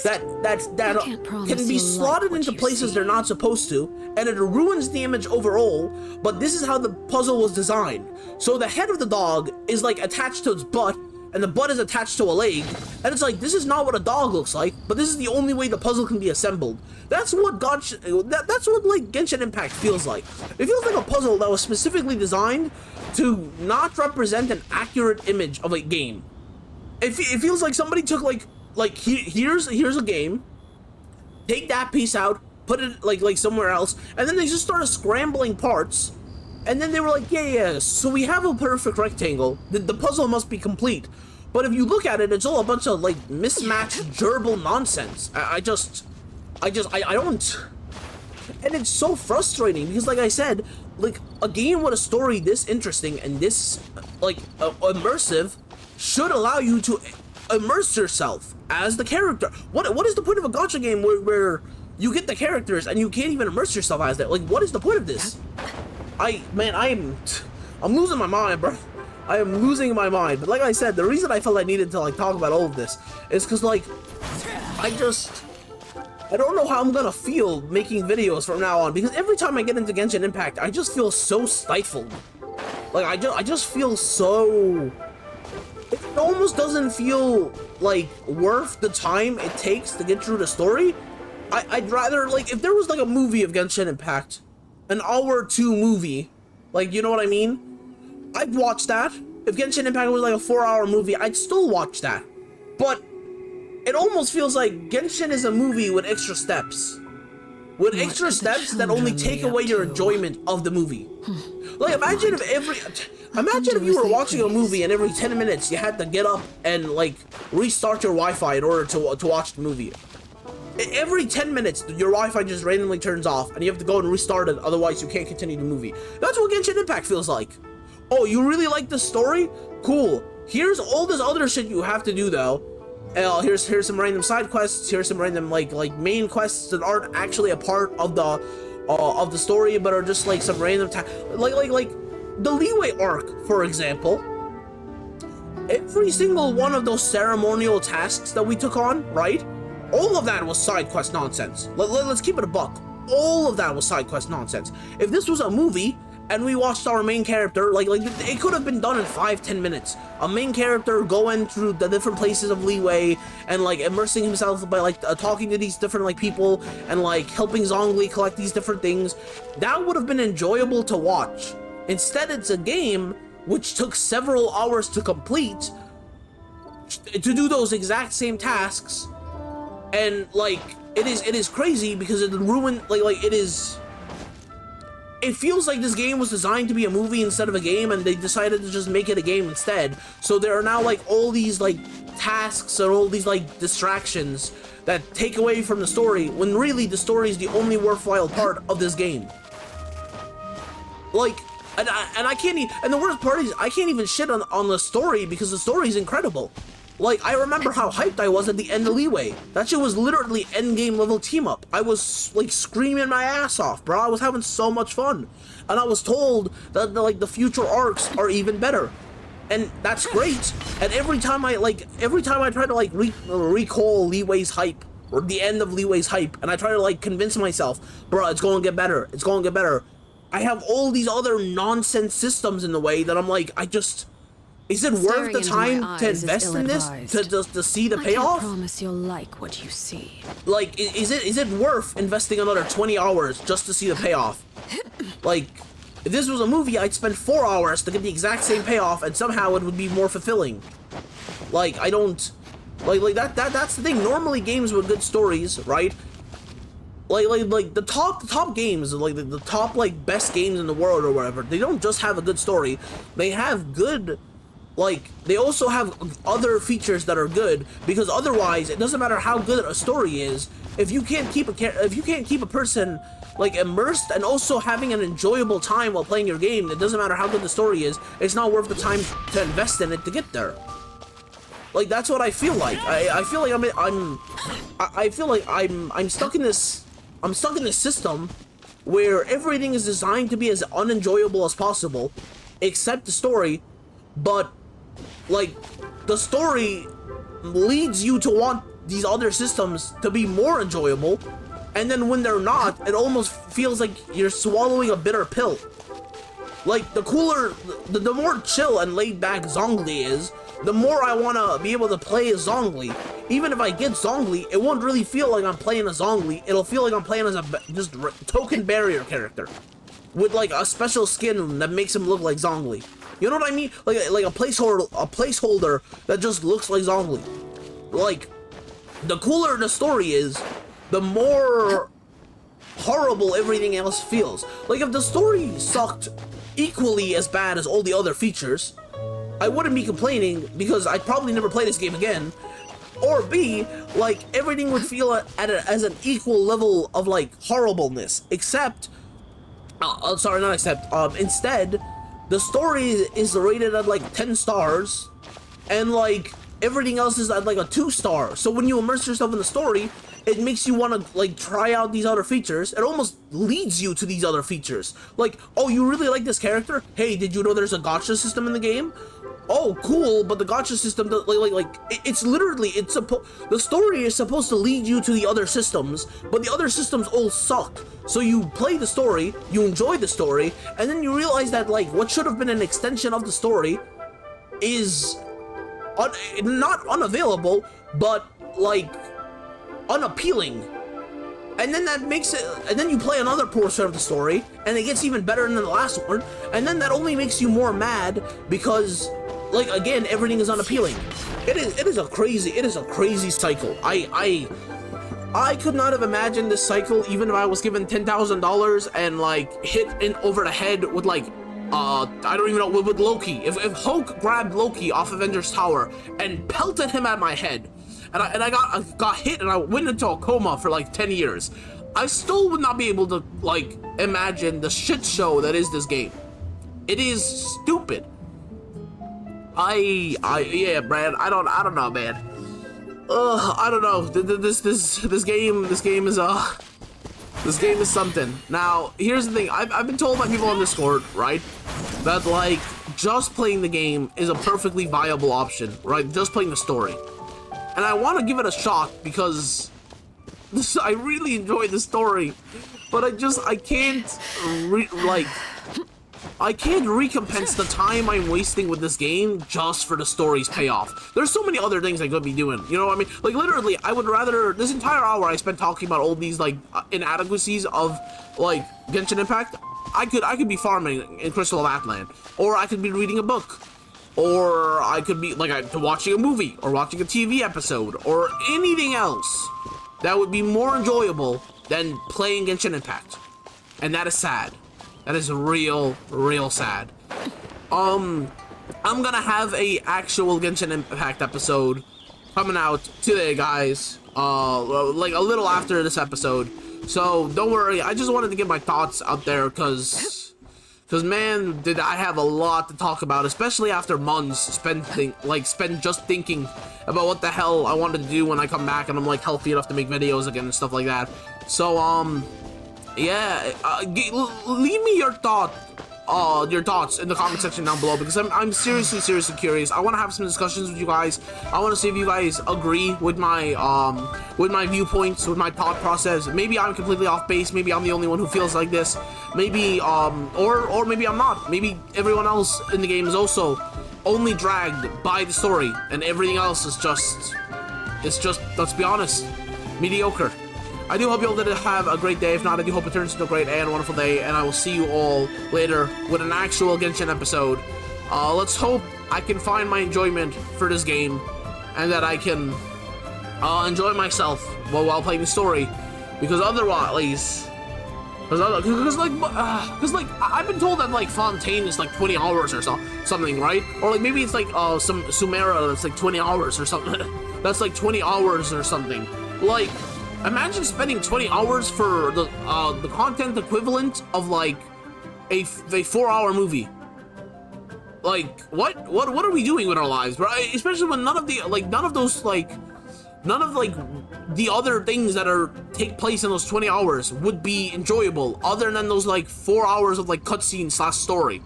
that can be slotted into places they're not supposed to, and it ruins the image overall. But this is how the puzzle was designed. So the head of the dog is like attached to its butt, and the butt is attached to a leg, and it's like, this is not what a dog looks like, but this is the only way the puzzle can be assembled. That's what that's what like Genshin Impact feels like. It feels like a puzzle that was specifically designed to not represent an accurate image of a game. It feels like somebody took here's a game, take that piece out, put it like somewhere else, and then they just started scrambling parts, and then they were like, yeah, so we have a perfect rectangle. The puzzle must be complete. But if you look at it, it's all a bunch of like mismatched gerbil nonsense. I don't. And it's so frustrating because, like I said, like a game with a story this interesting and this like immersive should allow you to immerse yourself as the character. What is the point of a gacha game where you get the characters and you can't even immerse yourself as that? Like, what is the point of this? I'm losing my mind, bro. I am losing my mind. But like I said, the reason I felt I needed to like talk about all of this is because like I don't know how I'm gonna feel making videos from now on, because every time I get into Genshin Impact, I just feel so stifled. Like I just feel so. It almost doesn't feel like worth the time it takes to get through the story. I'd rather, like, if there was like a movie of Genshin Impact, an hour or two movie, like, you know what I mean? I'd watch that. If Genshin Impact was like a 4-hour movie, I'd still watch that. But it almost feels like Genshin is a movie with extra steps. With extra steps that only take away your enjoyment of the movie. Like, imagine if you were watching a movie and every 10 minutes you had to get up and like restart your Wi-Fi in order to watch the movie. Every 10 minutes your Wi-Fi just randomly turns off and you have to go and restart it, otherwise you can't continue the movie. That's what Genshin Impact feels like. Oh, you really like the story? Cool. Here's all this other shit you have to do though. Here's some random side quests. Here's some random like main quests that aren't actually a part of the story, but are just like some random like the Leeway arc, for example. Every single one of those ceremonial tasks that we took on, right? All of that was side quest nonsense. Let's keep it a buck. All of that was side quest nonsense. If this was a movie and we watched our main character, like it could have been done in 5-10 minutes. A main character going through the different places of Leeway and like immersing himself by like talking to these different like people and like helping Zhongli collect these different things. That would have been enjoyable to watch. Instead, it's a game which took several hours to complete to do those exact same tasks, and like it is crazy because it ruined it feels like this game was designed to be a movie instead of a game, and they decided to just make it a game instead. So there are now like all these like tasks and all these like distractions that take away from the story, when really the story is the only worthwhile part of this game. Like, and I can't even, and the worst part is I can't even shit on the story because the story is incredible. Like, I remember how hyped I was at the end of Leeway. That shit was literally endgame level team up. I was like screaming my ass off, bro. I was having so much fun. And I was told that the future arcs are even better. And that's great. And every time I try to like recall Leeway's hype, or the end of Leeway's hype, and I try to like convince myself, bro, it's going to get better. It's going to get better. I have all these other nonsense systems in the way that I'm like, is it worth the time to invest in this to see the payoff? I can't promise you'll like what you see. Like, is it worth investing another 20 hours just to see the payoff? Like, if this was a movie, I'd spend 4 hours to get the exact same payoff, and somehow it would be more fulfilling. Like, I don't like that's the thing. Normally, games with good stories, right? Like the top games, like the top like best games in the world or whatever, they don't just have a good story. They have good, like, they also have other features that are good, because otherwise it doesn't matter how good a story is if you can't keep a person like immersed and also having an enjoyable time while playing your game. It doesn't matter how good the story is, it's not worth the time to invest in it to get there. Like, that's what I feel like. I feel like I'm stuck in this system where everything is designed to be as unenjoyable as possible, except the story, but like the story leads you to want these other systems to be more enjoyable, and then when they're not, it almost feels like you're swallowing a bitter pill. Like, the more chill and laid back Zhongli is, the more I want to be able to play as Zhongli. Even if I get Zhongli, it won't really feel like I'm playing as Zhongli. It'll feel like I'm playing as a just token barrier character with like a special skin that makes him look like Zhongli. You know what I mean? Like a placeholder that just looks like Zhongli. Like, the cooler the story is, the more horrible everything else feels. Like, if the story sucked equally as bad as all the other features, I wouldn't be complaining, because I'd probably never play this game again. Or B, like, everything would feel as an equal level of, like, horribleness. Except, instead, the story is rated at, like, 10 stars, and, like, everything else is at, like, a 2-star. So when you immerse yourself in the story, it makes you want to, like, try out these other features. It almost leads you to these other features. Like, oh, you really like this character? Hey, did you know there's a gacha system in the game? Oh, cool, but the gacha system, it's literally, the story is supposed to lead you to the other systems, but the other systems all suck. So you play the story, you enjoy the story, and then you realize that, like, what should have been an extension of the story is not unavailable, but, like, unappealing. And then that makes it, and then you play another portion of the story, and it gets even better than the last one, and then that only makes you more mad because, like, again, everything is unappealing. It is a crazy cycle. I could not have imagined this cycle even if I was given $10,000 and, like, hit in over the head with, like, I don't even know, with Loki. If Hulk grabbed Loki off Avengers Tower and pelted him at my head, and I got hit and I went into a coma for like 10 years, I still would not be able to, like, imagine the shit show that is this game. It is stupid. Yeah, Brad, I don't know, man. I don't know. This game is something. Now, here's the thing. I've been told by people on Discord, right, that, like, just playing the game is a perfectly viable option, right? Just playing the story. And I want to give it a shot because I really enjoy the story, but I can't recompense the time I'm wasting with this game just for the story's payoff. There's so many other things I could be doing, you know what I mean? Like, literally, I would rather, this entire hour I spent talking about all these, like, inadequacies of, like, Genshin Impact. I could be farming in Crystal of Atlan, or I could be reading a book, or I could be, like, watching a movie, or watching a TV episode, or anything else that would be more enjoyable than playing Genshin Impact. And that is sad. That is real sad. I'm gonna have a actual Genshin Impact episode coming out today, guys. Like a little after this episode. So don't worry. I just wanted to get my thoughts out there, cause man, did I have a lot to talk about, especially after months spent just thinking about what the hell I wanted to do when I come back and I'm, like, healthy enough to make videos again and stuff like that. So yeah, leave me your thought your thoughts in the comment section down below, because I'm seriously curious. I want to have some discussions with you guys. I want to see if you guys agree with my viewpoints, with my thought process. Maybe I'm completely off base. Maybe I'm the only one who feels like this. Maybe or maybe I'm not. Maybe everyone else in the game is also only dragged by the story, and everything else is just, let's be honest, mediocre. I do hope you all did have a great day. If not, I do hope it turns into a great and wonderful day, and I will see you all later with an actual Genshin episode. Let's hope I can find my enjoyment for this game, and that I can enjoy myself while playing the story, because otherwise, because like I've been told that like Fontaine is like 20 hours or something, right? Or like maybe it's like some Sumera that's like 20 hours or something. That's like 20 hours or something. Like, imagine spending 20 hours for the content equivalent of like a 4-hour movie. Like, what are we doing with our lives, bro? Especially when none of the other things that take place in those 20 hours would be enjoyable, other than those like 4 hours of like cutscene / story.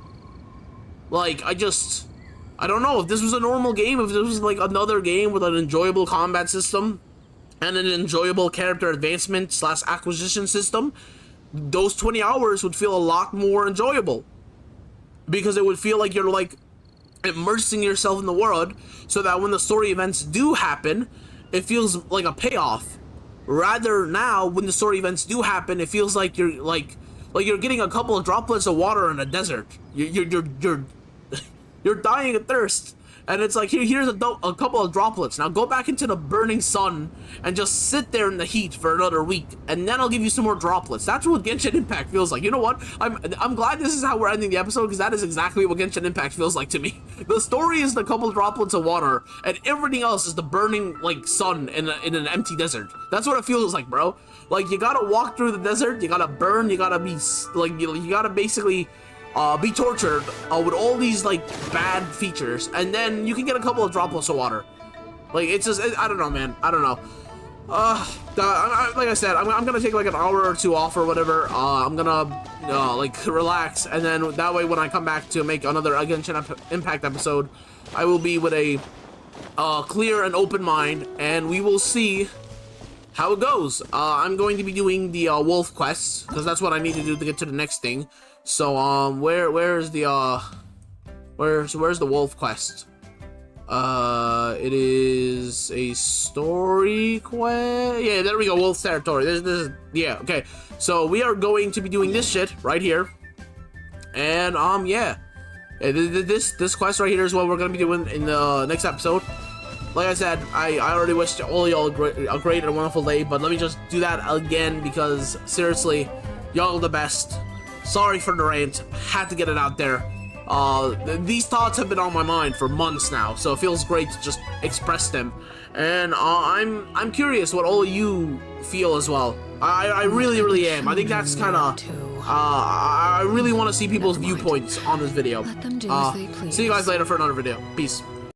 Like, I don't know if this was a normal game, if this was like another game with an enjoyable combat system and an enjoyable character advancement / acquisition system, those 20 hours would feel a lot more enjoyable, because it would feel like you're like immersing yourself in the world, so that when the story events do happen, it feels like a payoff. Rather, now when the story events do happen, it feels like you're getting a couple of droplets of water in a desert. You're dying of thirst, and it's like, here's a couple of droplets. Now go back into the burning sun and just sit there in the heat for another week, and then I'll give you some more droplets. That's what Genshin Impact feels like. You know what? I'm glad this is how we're ending the episode, because that is exactly what Genshin Impact feels like to me. The story is the couple of droplets of water, and everything else is the burning like sun in an empty desert. That's what it feels like, bro. Like, you gotta walk through the desert, you gotta burn, you gotta be like, you gotta basically be tortured with all these like bad features, and then you can get a couple of droplets of water. Like, it's just, I don't know, man. I don't know. Like I said, I'm gonna take like an hour or two off or whatever. I'm gonna like relax, and then that way when I come back to make another Genshin Impact episode, I will be with a clear and open mind, and we will see how it goes. I'm going to be doing the wolf quests, because that's what I need to do to get to the next thing. So where's the wolf quest? It is a story quest. Yeah, there we go. Wolf territory. This is, yeah, okay. So we are going to be doing this shit right here, and yeah, this quest right here is what we're gonna be doing in the next episode. Like I said, I already wished all y'all a great and wonderful day, but let me just do that again, because seriously, y'all are the best. Sorry for the rant, had to get it out there. These thoughts have been on my mind for months now, so it feels great to just express them. And I'm curious what all of you feel as well. I really am. I think that's kind of, I really want to see people's viewpoints on this video. Let them do as they please. See you guys later for another video. Peace.